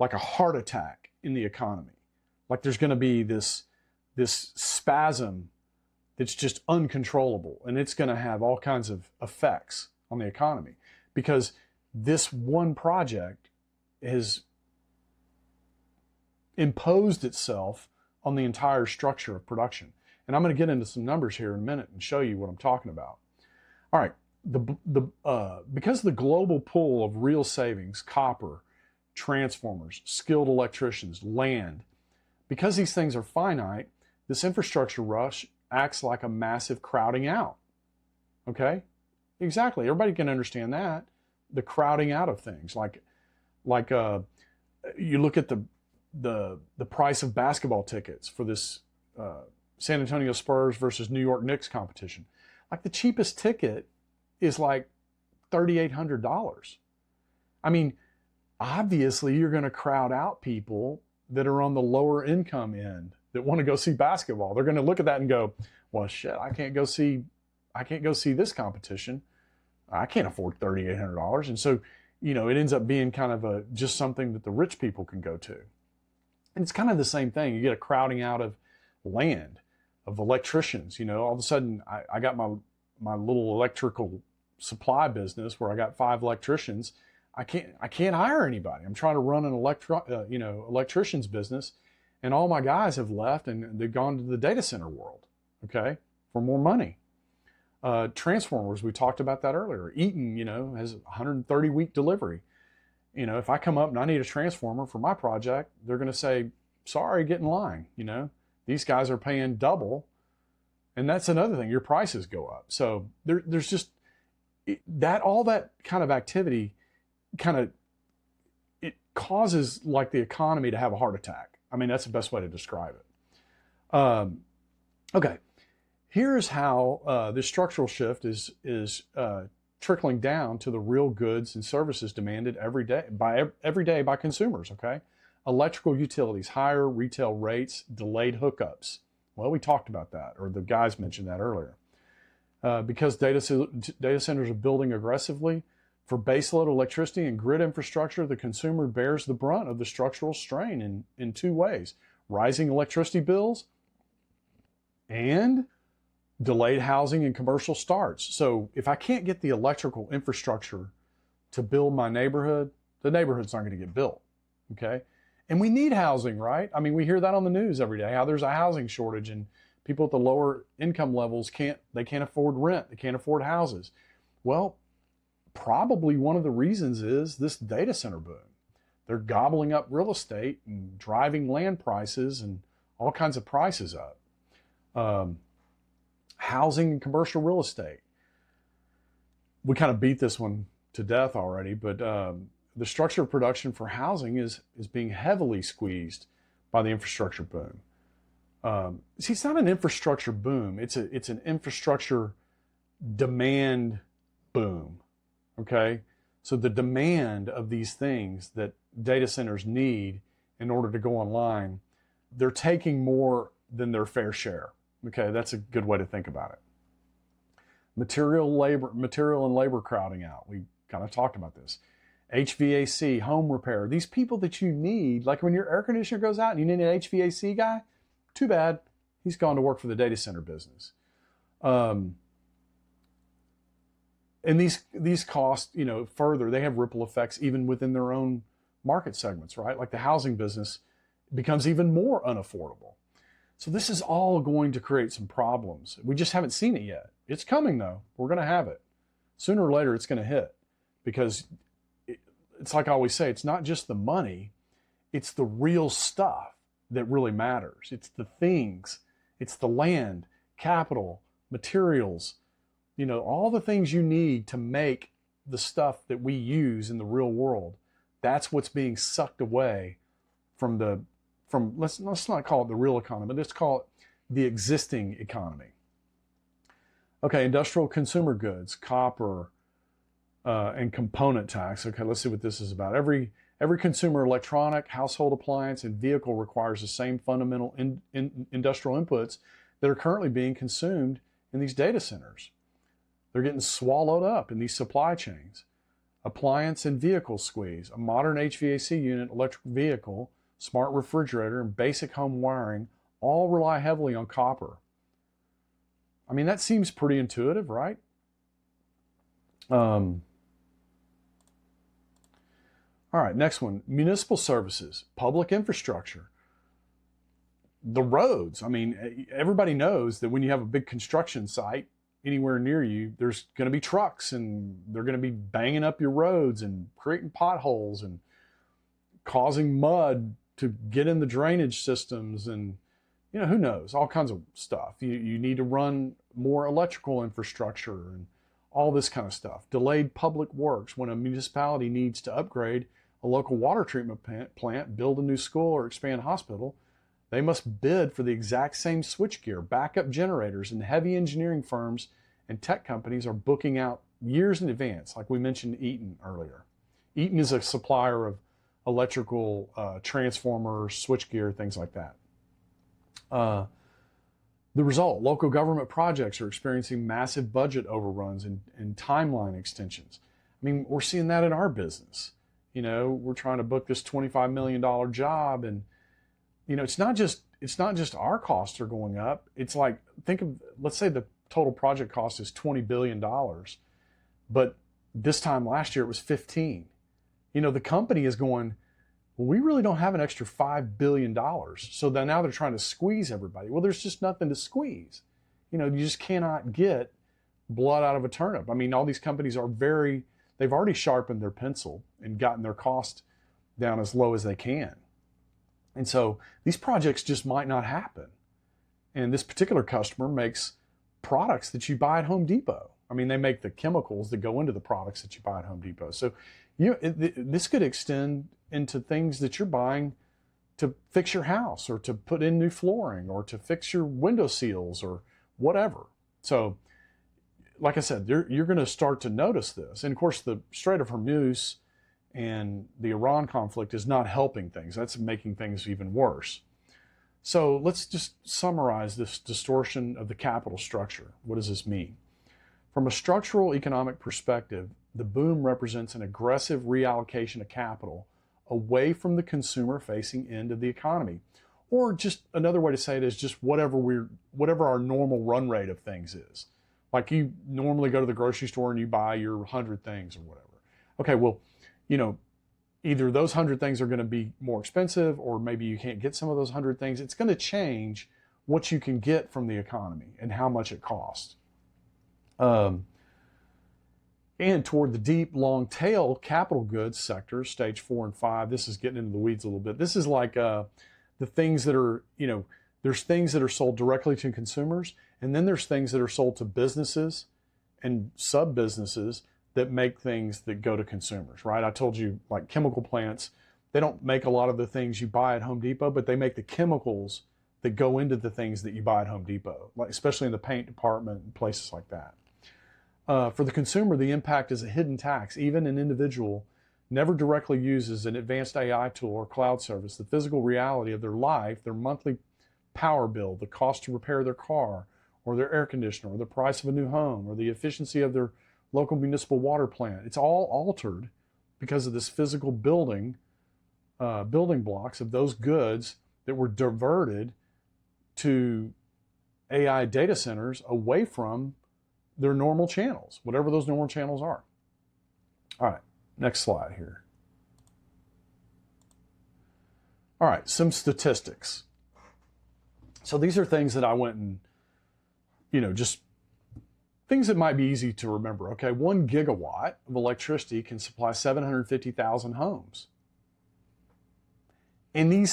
like a heart attack in the economy. Like there's going to be this spasm that's just uncontrollable, and it's going to have all kinds of effects on the economy because this one project has imposed itself on the entire structure of production. And I'm going to get into some numbers here in a minute and show you what I'm talking about. All right, because of the global pool of real savings, copper, transformers, skilled electricians, land, because these things are finite, this infrastructure rush acts like a massive crowding out. Okay? Exactly. Everybody can understand that. The crowding out of things. Like you look at the price of basketball tickets for this San Antonio Spurs versus New York Knicks competition. Like the cheapest ticket is like $3,800. I mean, obviously you're going to crowd out people that are on the lower income end that want to go see basketball. They're going to look at that and go, well, shit, I can't go see this competition. I can't afford $3,800. And so, you know, it ends up being kind of just something that the rich people can go to. And it's kind of the same thing. You get a crowding out of land, of electricians. You know, all of a sudden I got my little electrical supply business where I got 5 electricians. I can't hire anybody. I'm trying to run an electrician's business, and all my guys have left and they've gone to the data center world, okay, for more money. Transformers, we talked about that earlier. Eaton, you know, has 130-week delivery. You know, if I come up and I need a transformer for my project, they're going to say, sorry, get in line. You know, these guys are paying double. And that's another thing, your prices go up. So there's just that, all that kind of activity it causes like the economy to have a heart attack. I mean, that's the best way to describe it. Okay, here's how this structural shift is trickling down to the real goods and services demanded every day by consumers. Okay, electrical utilities, higher retail rates, delayed hookups. Well, we talked about that, or the guys mentioned that earlier. Because data centers are building aggressively for baseload electricity and grid infrastructure, the consumer bears the brunt of the structural strain in two ways: rising electricity bills and delayed housing and commercial starts. So if I can't get the electrical infrastructure to build my neighborhood, the neighborhood's not going to get built, okay? And we need housing, right? I mean, we hear that on the news every day, how there's a housing shortage and people at the lower income levels can't afford rent, they can't afford houses. Well, probably one of the reasons is this data center boom. They're gobbling up real estate and driving land prices and all kinds of prices up. Housing and commercial real estate. We kind of beat this one to death already, but the structure of production for housing is being heavily squeezed by the infrastructure boom. See, it's not an infrastructure boom. It's an infrastructure demand boom, okay? So the demand of these things that data centers need in order to go online, they're taking more than their fair share, okay? That's a good way to think about it. Material and labor crowding out. We kind of talked about this. HVAC, home repair, these people that you need, like when your air conditioner goes out and you need an HVAC guy, too bad, he's gone to work for the data center business. And these costs, you know, further, they have ripple effects even within their own market segments, right? Like the housing business becomes even more unaffordable. So this is all going to create some problems. We just haven't seen it yet. It's coming though. We're going to have it. Sooner or later, it's going to hit, because it's like I always say, it's not just the money, it's the real stuff that really matters. It's the things, it's the land, capital, materials, you know, all the things you need to make the stuff that we use in the real world. That's what's being sucked away from let's not call it the real economy, but let's call it the existing economy. Okay, industrial consumer goods, copper, and component tax. Okay, let's see what this is about. Every consumer electronic, household appliance, and vehicle requires the same fundamental industrial inputs that are currently being consumed in these data centers. They're getting swallowed up in these supply chains. Appliance and vehicle squeeze. A modern HVAC unit, electric vehicle, smart refrigerator, and basic home wiring all rely heavily on copper. I mean, that seems pretty intuitive, right? All right, next one, municipal services, public infrastructure. The roads, I mean, everybody knows that when you have a big construction site anywhere near you, there's going to be trucks and they're going to be banging up your roads and creating potholes and causing mud to get in the drainage systems and, you know, who knows, all kinds of stuff. You need to run more electrical infrastructure and all this kind of stuff. Delayed public works. When a municipality needs to upgrade a local water treatment plant, build a new school, or expand a hospital, they must bid for the exact same switchgear, backup generators, and heavy engineering firms and tech companies are booking out years in advance, like we mentioned Eaton earlier. Eaton is a supplier of electrical transformers, switchgear, things like that. The result, local government projects are experiencing massive budget overruns and timeline extensions. I mean, we're seeing that in our business. You know, we're trying to book this $25 million job, and you know, it's not just our costs are going up. It's like, let's say the total project cost is $20 billion, but this time last year it was 15. You know, the company is going, well, we really don't have an extra $5 billion. So then now they're trying to squeeze everybody. Well, there's just nothing to squeeze. You know, you just cannot get blood out of a turnip. I mean, all these companies are very they've already sharpened their pencil and gotten their cost down as low as they can. And so these projects just might not happen. And this particular customer makes products that you buy at Home Depot. I mean, they make the chemicals that go into the products that you buy at Home Depot. So this could extend into things that you're buying to fix your house, or to put in new flooring, or to fix your window seals, or whatever. So, like I said, you're going to start to notice this. And of course, the Strait of Hormuz and the Iran conflict is not helping things. That's making things even worse. So let's just summarize this distortion of the capital structure. What does this mean? From a structural economic perspective, the boom represents an aggressive reallocation of capital away from the consumer-facing end of the economy. Or just another way to say it is just whatever our normal run rate of things is. Like you normally go to the grocery store and you buy your 100 things or whatever. Okay, well, either those 100 things are going to be more expensive, or maybe you can't get some of those 100 things. It's going to change what you can get from the economy and how much it costs. And toward the deep, long tail capital goods sectors, stage 4 and 5, this is getting into the weeds a little bit. This is like the things that are, there's things that are sold directly to consumers, and then there's things that are sold to businesses and sub-businesses that make things that go to consumers, right? I told you, like chemical plants, they don't make a lot of the things you buy at Home Depot, but they make the chemicals that go into the things that you buy at Home Depot, like especially in the paint department and places like that. For the consumer, the impact is a hidden tax. Even an individual never directly uses an advanced AI tool or cloud service, the physical reality of their life, their monthly power bill, the cost to repair their car or their air conditioner, or the price of a new home, or the efficiency of their local municipal water plant. It's all altered because of this physical building blocks of those goods that were diverted to AI data centers away from their normal channels, whatever those normal channels are. All right, next slide here. All right, some statistics. So these are things that I went and, just things that might be easy to remember. Okay, 1 gigawatt of electricity can supply 750,000 homes. And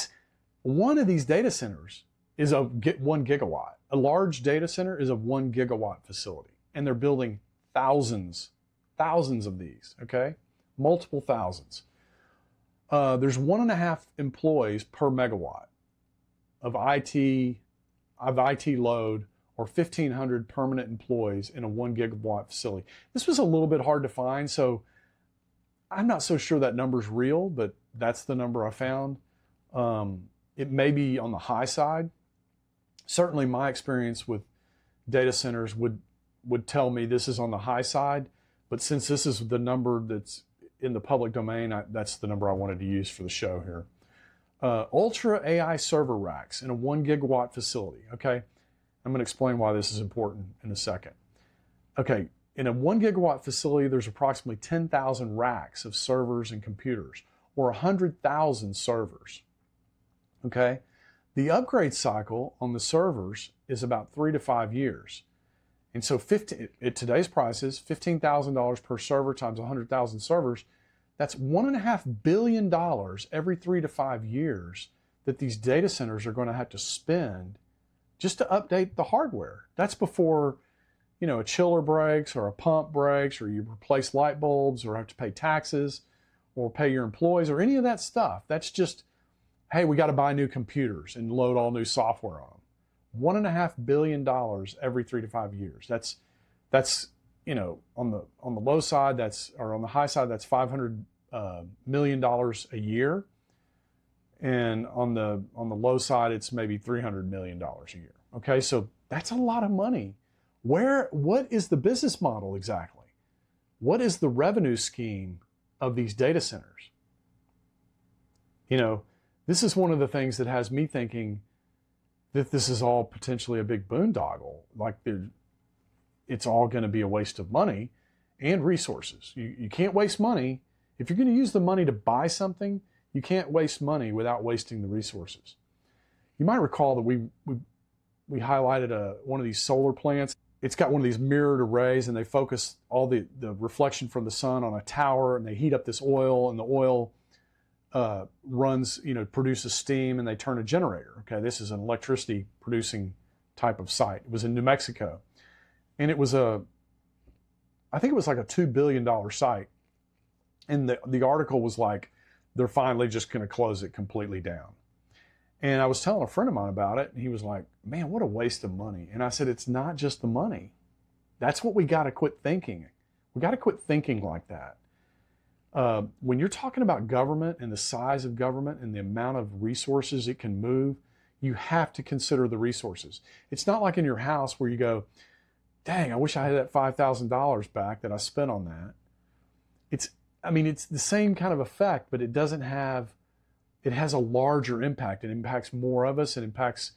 one of these data centers is 1 gigawatt. A large data center is a 1 gigawatt facility. And they're building thousands of these, okay? Multiple thousands. There's 1.5 employees per megawatt of IT load, or 1,500 permanent employees in a 1 gigawatt facility. This was a little bit hard to find, so I'm not so sure that number's real, but that's the number I found. It may be on the high side. Certainly my experience with data centers would tell me this is on the high side, but since this is the number that's in the public domain, that's the number I wanted to use for the show here. Ultra AI server racks in a 1 gigawatt facility, okay? I'm going to explain why this is important in a second. Okay, in a 1 gigawatt facility, there's approximately 10,000 racks of servers and computers, or 100,000 servers, okay? The upgrade cycle on the servers is about 3 to 5 years. And so at today's prices, $15,000 per server times 100,000 servers, that's $1.5 billion every 3 to 5 years that these data centers are going to have to spend just to update the hardware. That's before, a chiller breaks or a pump breaks, or you replace light bulbs, or have to pay taxes or pay your employees or any of that stuff. That's just, hey, we got to buy new computers and load all new software on them. $1.5 billion every 3 to 5 years. That's on the low side, on the high side, that's $500 million a year, and on the low side, it's maybe $300 million a year. Okay, so that's a lot of money. What is the business model exactly? What is the revenue scheme of these data centers? This is one of the things that has me thinking that this is all potentially a big boondoggle. Like it's all going to be a waste of money and resources. You can't waste money. If you're going to use the money to buy something, you can't waste money without wasting the resources. You might recall that we highlighted one of these solar plants. it's got one of these mirrored arrays, and they focus all the reflection from the sun on a tower, and they heat up this oil, and the oil runs, produces steam, and they turn a generator. Okay, this is an electricity producing type of site. It was in New Mexico, and it was I think it was like a $2 billion site, and the article was like, they're finally just going to close it completely down. And I was telling a friend of mine about it, and he was like, man, what a waste of money. And I said, it's not just the money. That's what we got to quit thinking. We got to quit thinking like that. When you're talking about government and the size of government and the amount of resources it can move, you have to consider the resources. It's not like in your house where you go, dang, I wish I had that $5,000 back that I spent on that. It's the same kind of effect, but it has a larger impact. It impacts more of us. It impacts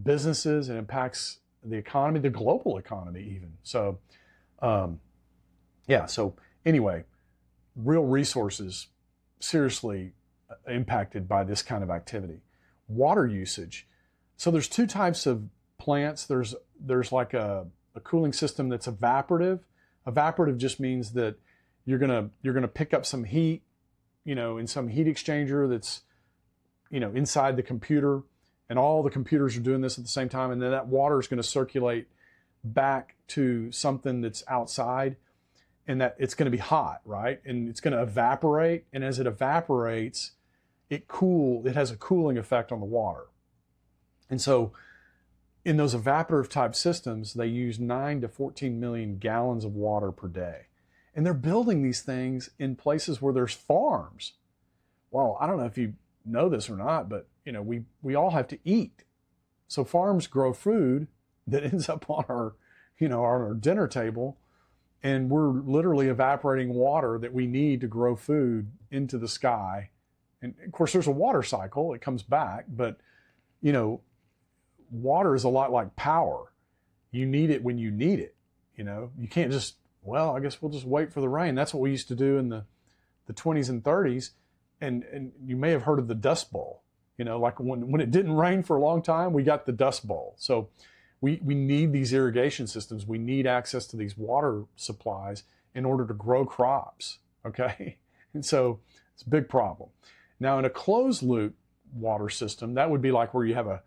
businesses. It impacts the economy, the global economy even. So, so anyway, real resources seriously impacted by this kind of activity. Water usage. So there's two types of plants. There's like a cooling system that's evaporative. Evaporative just means that you're gonna pick up some heat, in some heat exchanger that's, inside the computer, and all the computers are doing this at the same time, and then that water is going to circulate back to something that's outside, and that it's going to be hot, right? And it's going to evaporate, and as it evaporates, it has a cooling effect on the water. And so in those evaporative type systems, they use 9 to 14 million gallons of water per day. And they're building these things in places where there's farms. Well, I don't know if you know this or not, but we all have to eat. So farms grow food that ends up on our, on our dinner table, and we're literally evaporating water that we need to grow food into the sky. And of course, there's a water cycle; it comes back. But water is a lot like power. You need it when you need it. You can't just, well, I guess we'll just wait for the rain. That's what we used to do in the 20s and 30s. And you may have heard of the Dust Bowl. Like when it didn't rain for a long time, we got the Dust Bowl. So we need these irrigation systems. We need access to these water supplies in order to grow crops, okay? And so it's a big problem. Now in a closed loop water system, that would be like where you have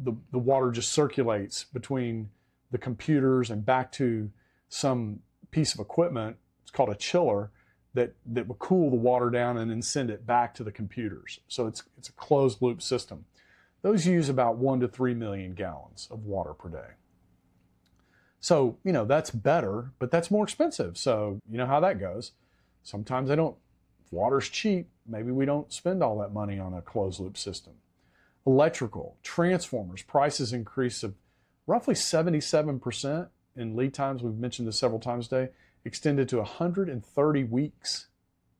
the water just circulates between the computers and back to some piece of equipment. It's called a chiller that will cool the water down and then send it back to the computers. So it's a closed loop system. Those use about 1 to 3 million gallons of water per day. So, that's better, but that's more expensive. So you know how that goes. Sometimes if water's cheap, maybe we don't spend all that money on a closed loop system. Electrical, transformers, prices increase of roughly 77% in lead times. We've mentioned this several times today. Extended to 130 weeks.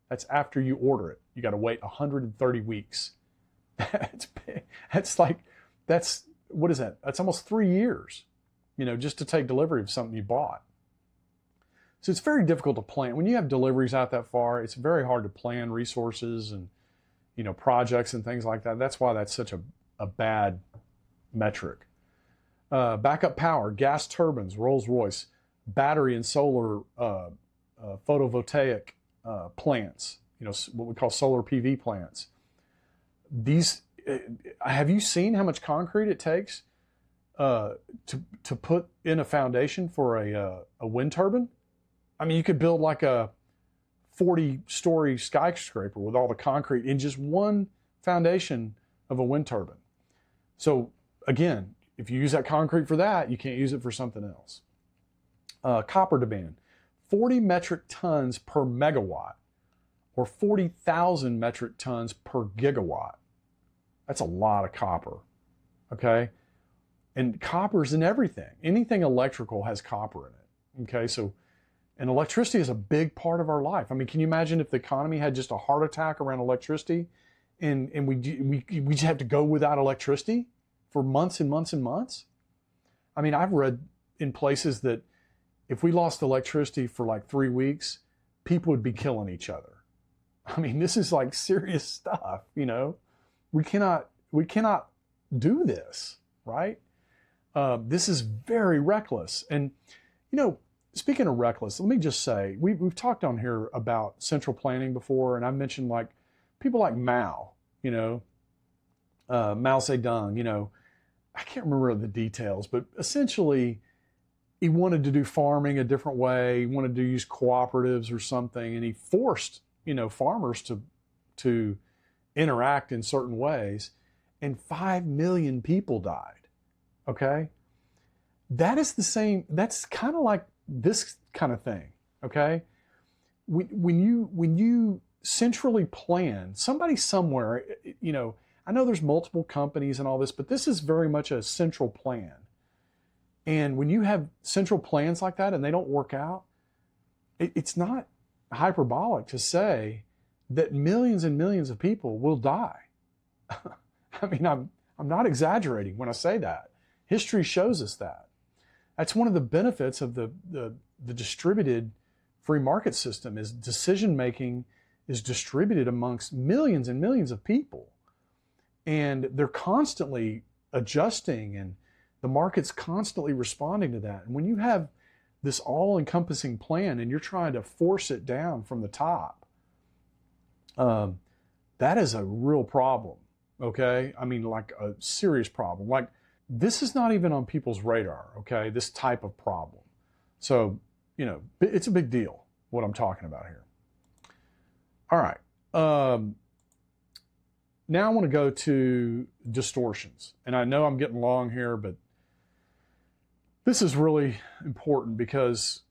That's after you order it. You got to wait 130 weeks. That's what is that? That's almost 3 years, just to take delivery of something you bought. So it's very difficult to plan. When you have deliveries out that far, it's very hard to plan resources and, projects and things like that. That's why that's such a bad metric. Backup power, gas turbines, Rolls-Royce, battery and solar photovoltaic plants, what we call solar PV plants. These, have you seen how much concrete it takes to put in a foundation for a wind turbine? I mean, you could build like a 40-story skyscraper with all the concrete in just one foundation of a wind turbine. So again, if you use that concrete for that, you can't use it for something else. Copper demand, 40 metric tons per megawatt, or 40,000 metric tons per gigawatt. That's a lot of copper, okay? And copper's in everything. Anything electrical has copper in it, okay? So, and electricity is a big part of our life. I mean, can you imagine if the economy had just a heart attack around electricity, and we just have to go without electricity for months and months and months? I mean, I've read in places that if we lost electricity for like 3 weeks, people would be killing each other. I mean, this is like serious stuff, We cannot do this, right? This is very reckless. And, speaking of reckless, let me just say, we've talked on here about central planning before, and I mentioned like people like Mao, Mao Zedong, I can't remember the details, but essentially he wanted to do farming a different way. He wanted to use cooperatives or something, and he forced, farmers to interact in certain ways, and 5 million people died. Okay? That is the same, that's kind of like this kind of thing, okay? When you centrally plan, somebody somewhere, I know there's multiple companies and all this, but this is very much a central plan. And when you have central plans like that and they don't work out, it's not hyperbolic to say that millions and millions of people will die. I mean, I'm not exaggerating when I say that. History shows us that. That's one of the benefits of the distributed free market system is decision-making is distributed amongst millions and millions of people. And they're constantly adjusting and the market's constantly responding to that. And when you have this all-encompassing plan and you're trying to force it down from the top, that is a real problem, okay? I mean, like a serious problem. Like, this is not even on people's radar, okay? This type of problem. So, it's a big deal, what I'm talking about here. All right. Now I want to go to distortions. And I know I'm getting long here, but this is really important because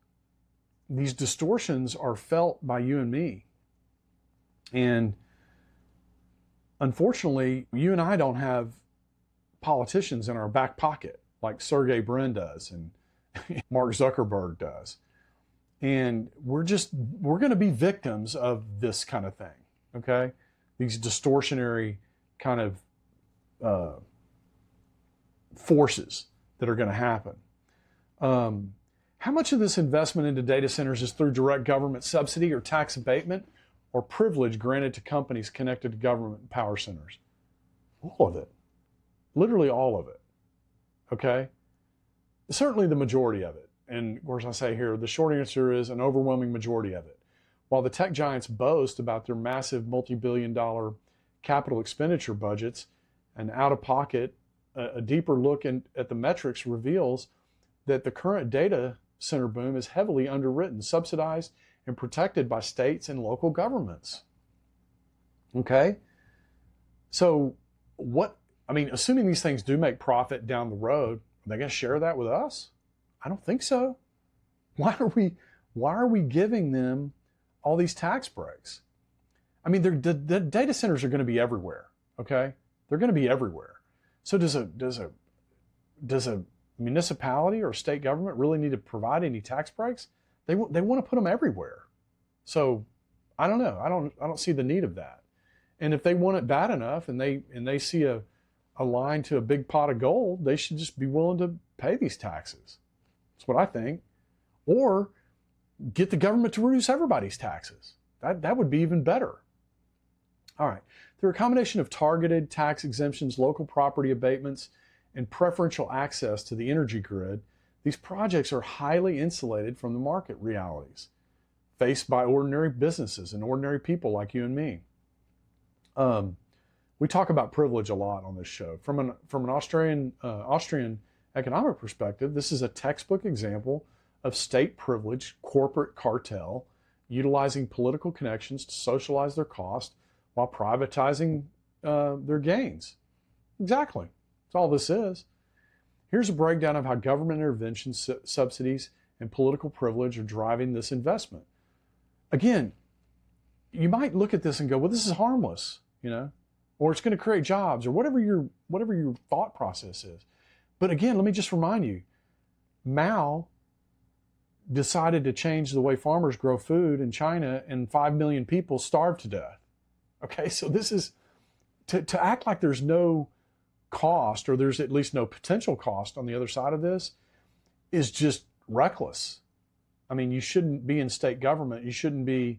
these distortions are felt by you and me. And unfortunately, you and I don't have politicians in our back pocket like Sergey Brin does and Mark Zuckerberg does. And we're going to be victims of this kind of thing, okay? These distortionary kind of forces that are going to happen. How much of this investment into data centers is through direct government subsidy or tax abatement or privilege granted to companies connected to government power centers? All of it. Literally all of it, okay? Certainly the majority of it. And of course I say here, the short answer is an overwhelming majority of it. While the tech giants boast about their massive multi-billion-dollar capital expenditure budgets, and out-of-pocket, a deeper look at the metrics reveals that the current data center boom is heavily underwritten, subsidized, and protected by states and local governments. Okay? So assuming these things do make profit down the road, are they going to share that with us? I don't think so. Why are we giving them all these tax breaks? I mean, the data centers are going to be everywhere, okay? They're going to be everywhere. So does a municipality or state government really need to provide any tax breaks? They want to put them everywhere. So I don't know. I don't see the need of that. And if they want it bad enough and they see a line to a big pot of gold, they should just be willing to pay these taxes. That's what I think. Or get the government to reduce everybody's taxes. That would be even better. All right. Through a combination of targeted tax exemptions, local property abatements, and preferential access to the energy grid, these projects are highly insulated from the market realities faced by ordinary businesses and ordinary people like you and me. We talk about privilege a lot on this show. From an Austrian economic perspective, this is a textbook example of state-privileged corporate cartel utilizing political connections to socialize their cost while privatizing their gains. Exactly. That's all this is. Here's a breakdown of how government intervention, subsidies, and political privilege are driving this investment. Again, you might look at this and go, well, this is harmless, or it's going to create jobs, or whatever your thought process is. But again, let me just remind you, Mao decided to change the way farmers grow food in China, and 5 million people starved to death. Okay, so this is, to act like there's no cost, or there's at least no potential cost on the other side of this, is just reckless. I mean, you shouldn't be in state government. You shouldn't be,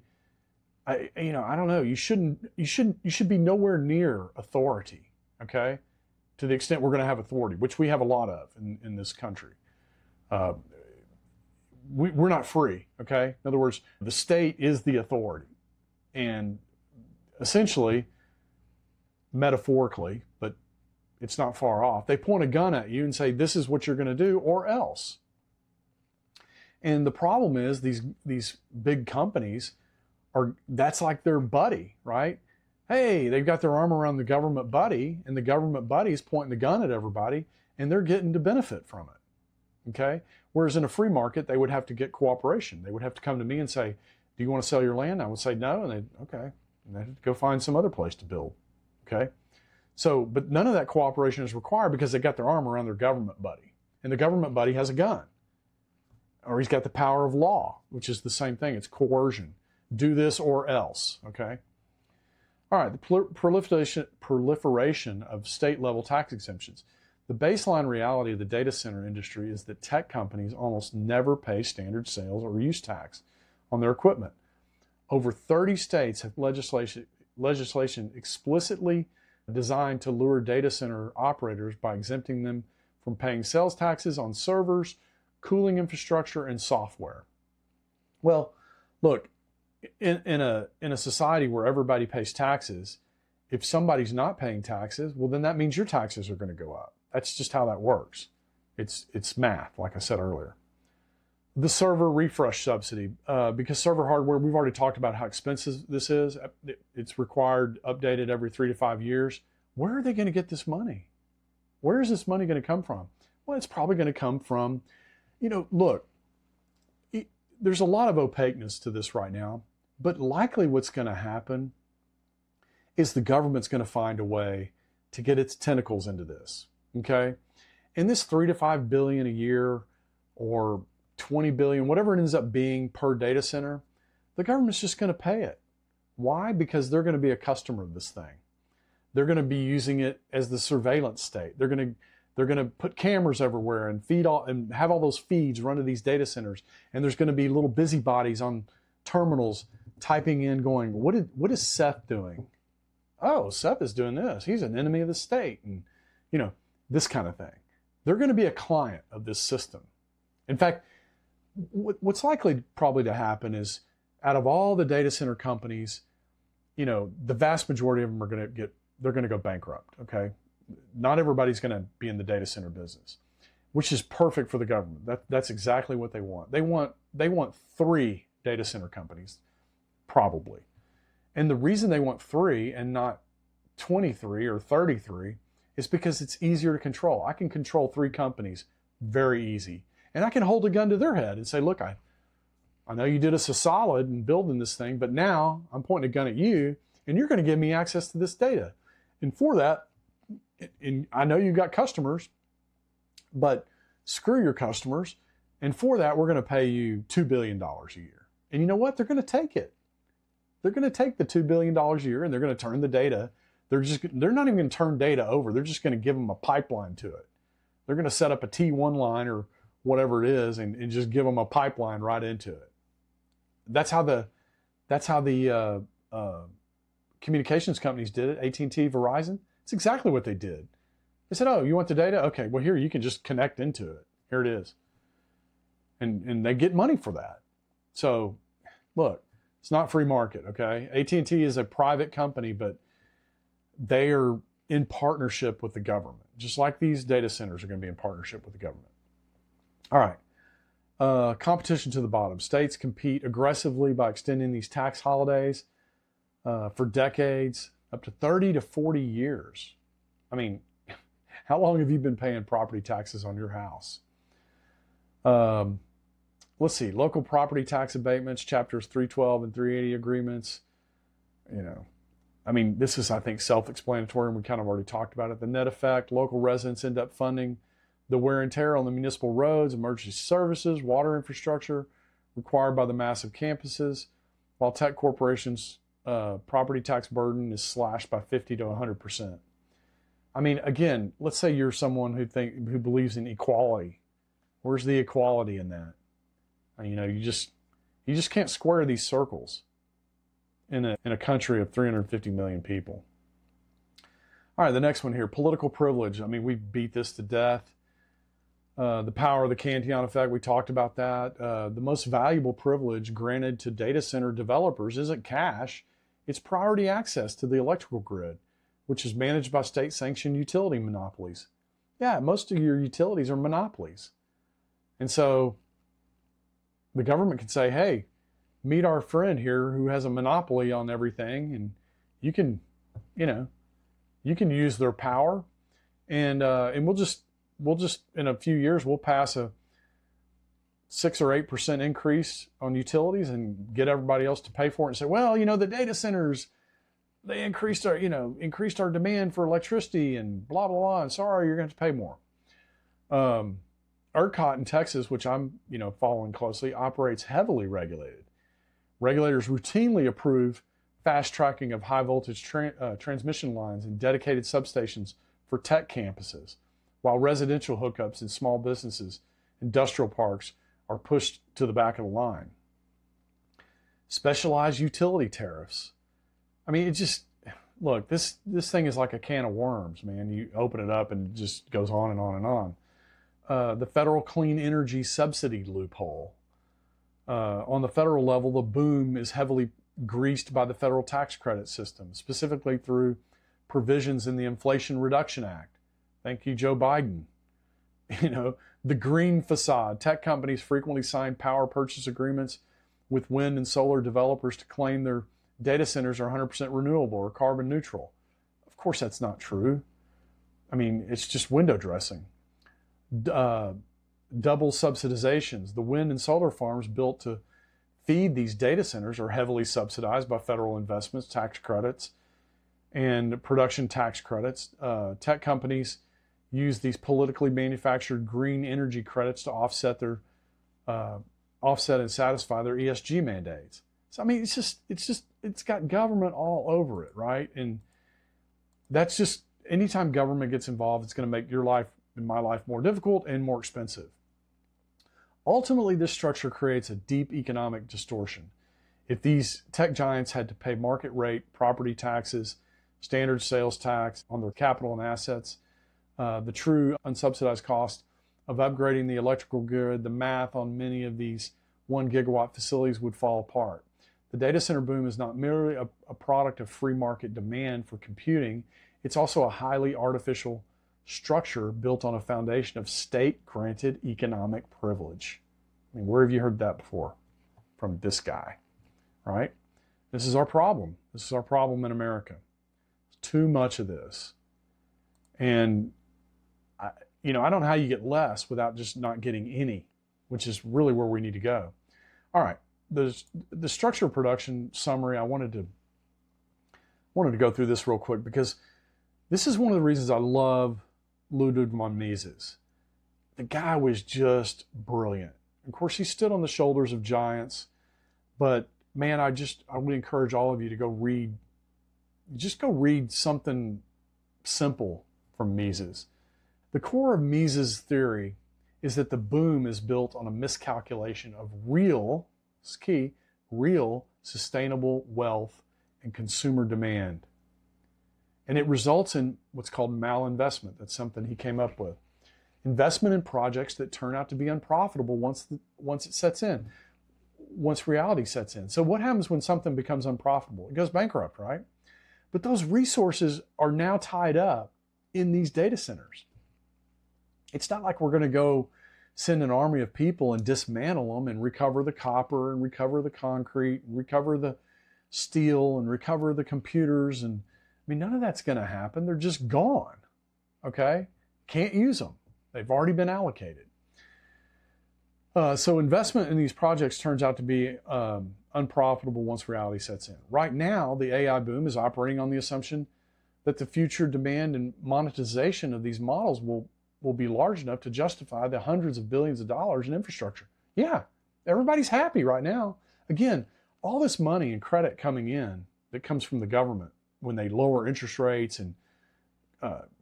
I don't know. You should be nowhere near authority. Okay, to the extent we're going to have authority, which we have a lot of in this country. We're not free, okay? In other words, the state is the authority. And essentially, metaphorically, but it's not far off, they point a gun at you and say, this is what you're going to do or else. And the problem is these big companies that's like their buddy, right? Hey, they've got their arm around the government buddy, and the government buddy is pointing the gun at everybody, and they're getting to benefit from it, okay? Whereas in a free market, they would have to get cooperation. They would have to come to me and say, do you want to sell your land? I would say no, and they'd, okay. And they'd go find some other place to build, okay? So, but none of that cooperation is required because they got their arm around their government buddy. And the government buddy has a gun. Or he's got the power of law, which is the same thing. It's coercion. Do this or else, okay? All right, the proliferation of state-level tax exemptions. The baseline reality of the data center industry is that tech companies almost never pay standard sales or use tax on their equipment. Over 30 states have legislation explicitly designed to lure data center operators by exempting them from paying sales taxes on servers, cooling infrastructure, and software. Well, look, in a society where everybody pays taxes, if somebody's not paying taxes, well, then that means your taxes are going to go up. That's just how that works. It's math, like I said earlier. The server refresh subsidy, because server hardware, we've already talked about how expensive this is. It's required, updated every 3 to 5 years. Where are they going to get this money? Where is this money going to come from? Well, it's probably going to come from, look, there's a lot of opaqueness to this right now, but likely what's going to happen is the government's going to find a way to get its tentacles into this, okay? And this 3 to 5 billion a year or 20 billion, whatever it ends up being per data center, the government's just going to pay it. Why? Because they're going to be a customer of this thing. They're going to be using it as the surveillance state. They're going to put cameras everywhere and and have all those feeds run to these data centers. And there's going to be little busybodies on terminals typing in, going, what is Seth doing? Oh, Seth is doing this. He's an enemy of the state, and this kind of thing. They're going to be a client of this system. In fact, what's likely probably to happen is, out of all the data center companies, the vast majority of them they're going to go bankrupt. Okay, not everybody's going to be in the data center business, which is perfect for the government. That's exactly what they want. They want 3 data center companies, probably. And the reason they want 3 and not 23 or 33 is because it's easier to control. I can control 3 companies very easy. And I can hold a gun to their head and say, look, I know you did us a solid in building this thing, but now I'm pointing a gun at you, and you're going to give me access to this data. And for that, and I know you've got customers, but screw your customers. And for that, we're going to pay you $2 billion a year. And you know what? They're going to take it. They're going to take the $2 billion a year, and they're going to turn the data. They're not even going to turn data over. They're just going to give them a pipeline to it. They're going to set up a T1 line or whatever it is, and just give them a pipeline right into it. That's how the communications companies did it. AT&T, Verizon. It's exactly what they did. They said, "Oh, you want the data? Okay, well here you can just connect into it. Here it is." And they get money for that. So, look, it's not free market. Okay, AT&T is a private company, but they are in partnership with the government, just like these data centers are going to be in partnership with the government. All right. Competition to the bottom. States compete aggressively by extending these tax holidays for decades, up to 30 to 40 years. I mean, how long have you been paying property taxes on your house? Let's see. Local property tax abatements, chapters 312 and 380 agreements. I mean, this is, I think, self-explanatory, and we kind of already talked about it. The net effect, local residents end up funding the wear and tear on the municipal roads, emergency services, water infrastructure required by the massive campuses, while tech corporations' property tax burden is slashed by 50 to 100%. I mean, again, let's say you're someone who believes in equality. Where's the equality in that? You just can't square these circles in a country of 350 million people. All right, the next one here, political privilege. I mean, we beat this to death. The power of the Cantillon effect, we talked about that. The most valuable privilege granted to data center developers isn't cash, it's priority access to the electrical grid, which is managed by state-sanctioned utility monopolies. Yeah, most of your utilities are monopolies. And so the government can say, hey, meet our friend here who has a monopoly on everything, and you can, you can use their power, and we'll just in a few years we'll pass a 6 or 8% increase on utilities and get everybody else to pay for it and say, well, the data centers, they increased our demand for electricity and blah blah blah, and sorry, you're going to have to pay more. ERCOT in Texas, which I'm following closely, operates heavily regulated. Regulators routinely approve fast tracking of high voltage transmission lines and dedicated substations for tech campuses, while residential hookups in small businesses, industrial parks are pushed to the back of the line. Specialized utility tariffs. I mean, look, this thing is like a can of worms, man. You open it up and it just goes on and on and on. The federal clean energy subsidy loophole. On the federal level, the boom is heavily greased by the federal tax credit system, specifically through provisions in the Inflation Reduction Act. Thank you, Joe Biden. The green facade. Tech companies frequently sign power purchase agreements with wind and solar developers to claim their data centers are 100% renewable or carbon neutral. Of course, that's not true. I mean, it's just window dressing. Double subsidizations. The wind and solar farms built to feed these data centers are heavily subsidized by federal investments, tax credits, and production tax credits. Tech companies use these politically manufactured green energy credits to offset and satisfy their ESG mandates. So I mean, it's got government all over it, right? And that's just, anytime government gets involved, it's going to make your life and my life more difficult and more expensive. Ultimately, this structure creates a deep economic distortion. If these tech giants had to pay market rate property taxes, standard sales tax on their capital and assets, the true unsubsidized cost of upgrading the electrical grid, the math on many of these 1 gigawatt facilities would fall apart. The data center boom is not merely a product of free market demand for computing, it's also a highly artificial structure built on a foundation of state-granted economic privilege. I mean, where have you heard that before? From this guy, right? This is our problem. This is our problem in America. Too much of this. And, I don't know how you get less without just not getting any, which is really where we need to go. All right, the structure of production summary, I wanted to go through this real quick because this is one of the reasons I love Ludvig von Mises. The guy was just brilliant. Of course, he stood on the shoulders of giants, but man, I would encourage all of you to go read something simple from Mises. The core of Mises' theory is that the boom is built on a miscalculation of real sustainable wealth and consumer demand. And it results in what's called malinvestment. That's something he came up with. Investment in projects that turn out to be unprofitable once it sets in, once reality sets in. So what happens when something becomes unprofitable? It goes bankrupt, right? But those resources are now tied up in these data centers. It's not like we're going to go send an army of people and dismantle them and recover the copper and recover the concrete and recover the steel and recover the computers. And I mean, none of that's going to happen. They're just gone, okay? Can't use them. They've already been allocated. So investment in these projects turns out to be unprofitable once reality sets in. Right now, the AI boom is operating on the assumption that the future demand and monetization of these models will be large enough to justify the hundreds of billions of dollars in infrastructure. Yeah, everybody's happy right now. Again, all this money and credit coming in that comes from the government when they lower interest rates and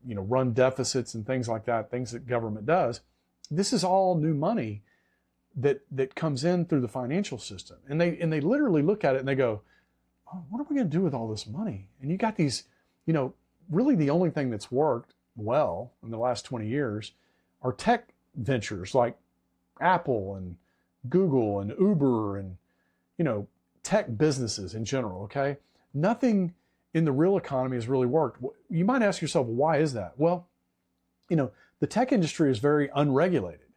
run deficits and things like that, things that government does, this is all new money that comes in through the financial system. And they literally look at it and they go, oh, what are we going to do with all this money? And you got these, really the only thing that's worked well in the last 20 years are tech ventures like Apple and Google and Uber and, tech businesses in general, okay? Nothing in the real economy has really worked. You might ask yourself, why is that? Well, the tech industry is very unregulated,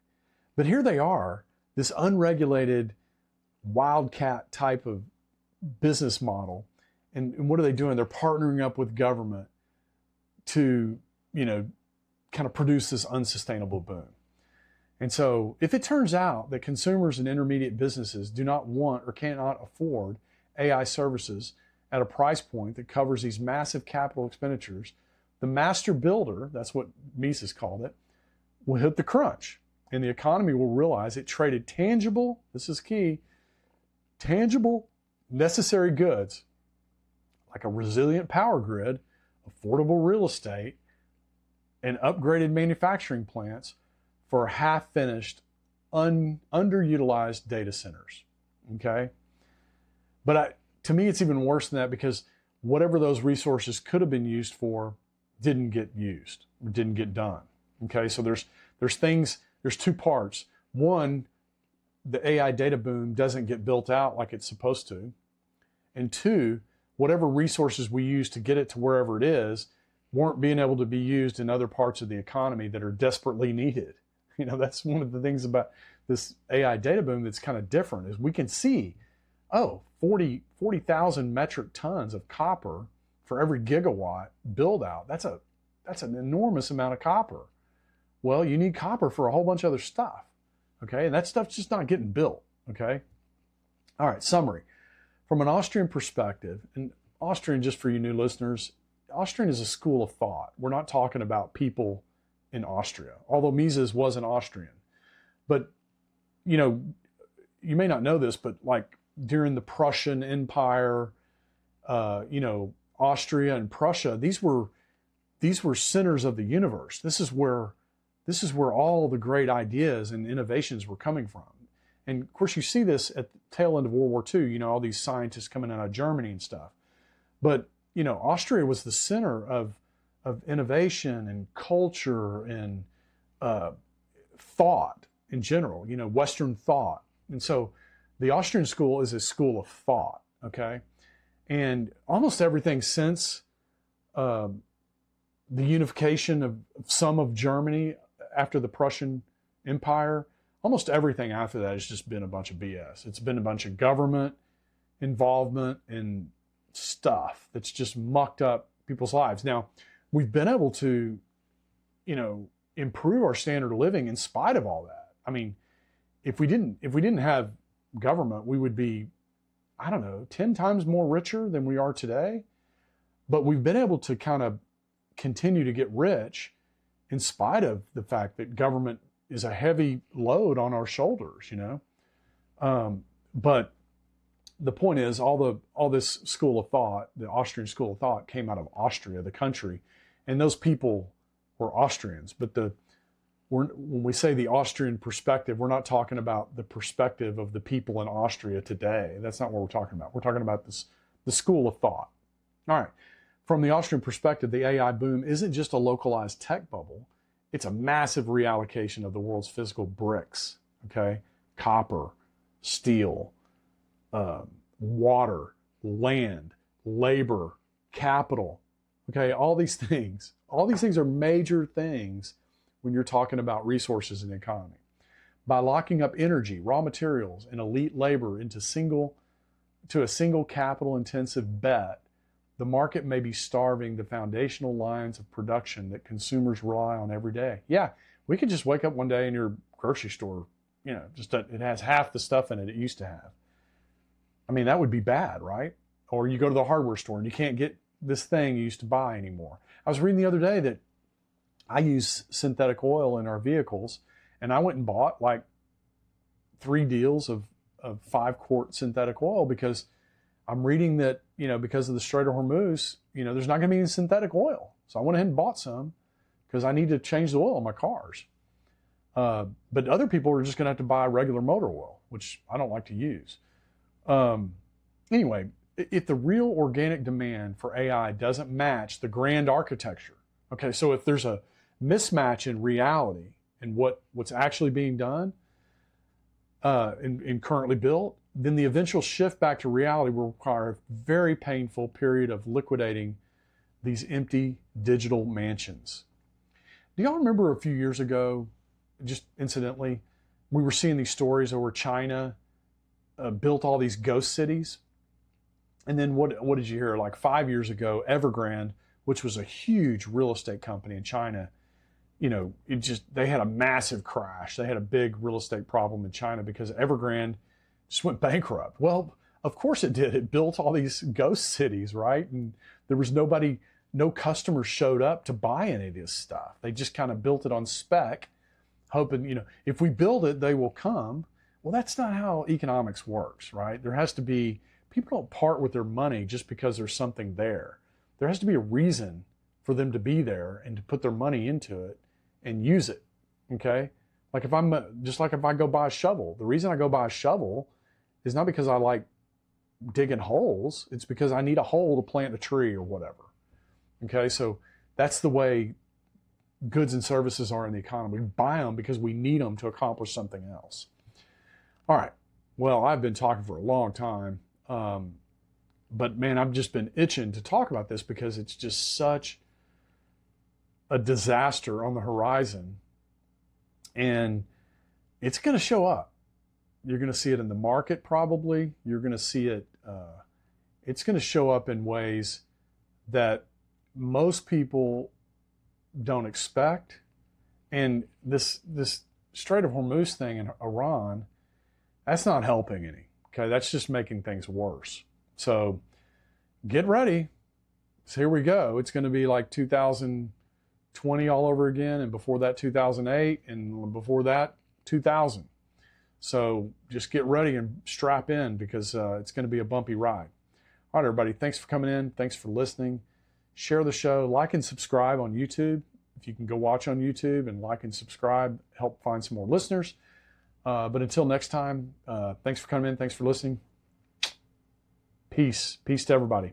but here they are, this unregulated wildcat type of business model. And what are they doing? They're partnering up with government to, kind of produce this unsustainable boom. And so if it turns out that consumers and intermediate businesses do not want or cannot afford AI services at a price point that covers these massive capital expenditures, the master builder, that's what Mises called it, will hit the crunch. And the economy will realize it traded tangible, this is key, tangible, necessary goods like a resilient power grid, affordable real estate, and upgraded manufacturing plants for half-finished, underutilized data centers, okay? But to me, it's even worse than that because whatever those resources could have been used for didn't get used, or didn't get done, okay? So there's two parts. One, the AI data boom doesn't get built out like it's supposed to. And two, whatever resources we use to get it to wherever it is weren't being able to be used in other parts of the economy that are desperately needed. That's one of the things about this AI data boom that's kind of different is we can see, 40,000 metric tons of copper for every gigawatt build out. That's an enormous amount of copper. Well, you need copper for a whole bunch of other stuff, okay? And that stuff's just not getting built, okay? All right, summary. From an Austrian perspective, and Austrian, just for you new listeners, Austrian is a school of thought. We're not talking about people in Austria, although Mises was an Austrian. But, you may not know this, but like during the Prussian Empire, Austria and Prussia, these were centers of the universe. This is where all the great ideas and innovations were coming from. And of course, you see this at the tail end of World War II, all these scientists coming out of Germany and stuff. But, Austria was the center of innovation and culture and thought in general, Western thought. And so the Austrian school is a school of thought, okay? And almost everything since the unification of some of Germany after the Prussian Empire, almost everything after that has just been a bunch of BS. It's been a bunch of government involvement and stuff that's just mucked up people's lives. Now, we've been able to, improve our standard of living in spite of all that. I mean, if we didn't have government, we would be, 10 times more richer than we are today. But we've been able to kind of continue to get rich in spite of the fact that government is a heavy load on our shoulders, But the point is, all this school of thought, the Austrian school of thought, came out of Austria, the country, and those people were Austrians. But when we say the Austrian perspective, we're not talking about the perspective of the people in Austria today. That's not what we're talking about. We're talking about the school of thought. All right. From the Austrian perspective, the AI boom isn't just a localized tech bubble. It's a massive reallocation of the world's physical bricks, okay? Copper, steel, water, land, labor, capital, okay? All these things are major things when you're talking about resources in the economy. By locking up energy, raw materials, and elite labor into a single capital-intensive bet, the market may be starving the foundational lines of production that consumers rely on every day. Yeah, we could just wake up one day in your grocery store, it has half the stuff in it used to have. I mean, that would be bad, right? Or you go to the hardware store and you can't get this thing you used to buy anymore. I was reading the other day that I use synthetic oil in our vehicles, and I went and bought like 3 deals of 5-quart synthetic oil because I'm reading that, because of the Strait of Hormuz, there's not going to be any synthetic oil. So I went ahead and bought some because I need to change the oil in my cars. But other people are just going to have to buy regular motor oil, which I don't like to use. Anyway, if the real organic demand for AI doesn't match the grand architecture, okay, so if there's a mismatch in reality and what's actually being done and currently built, then the eventual shift back to reality will require a very painful period of liquidating these empty digital mansions. Do y'all remember a few years ago, just incidentally, we were seeing these stories over China built all these ghost cities? And then what did you hear? Like 5 years ago, Evergrande, which was a huge real estate company in China, you know, they had a massive crash. They had a big real estate problem in China because Evergrande just went bankrupt. Well, of course it did. It built all these ghost cities, right? And there was no customers showed up to buy any of this stuff. They just kind of built it on spec, hoping, you know, if we build it, they will come. Well, that's not how economics works, right? There has to be, people don't part with their money just because there's something there. There has to be a reason for them to be there and to put their money into it and use it, okay? Like if I go buy a shovel, the reason I go buy a shovel is not because I like digging holes, it's because I need a hole to plant a tree or whatever, okay? So that's the way goods and services are in the economy. We buy them because we need them to accomplish something else. All right, well, I've been talking for a long time, but man, I've just been itching to talk about this because it's just such a disaster on the horizon, and it's going to show up. You're going to see it in the market probably. You're going to see it, it's going to show up in ways that most people don't expect. And this Strait of Hormuz thing in Iran, that's not helping any, okay? That's just making things worse. So get ready. So here we go. It's going to be like 2020 all over again, and before that 2008, and before that 2000. So just get ready and strap in because it's going to be a bumpy ride. All right, everybody, thanks for coming in. Thanks for listening. Share the show, like and subscribe on YouTube. If you can go watch on YouTube and like and subscribe, help find some more listeners. But until next time, thanks for coming in. Thanks for listening. Peace. Peace to everybody.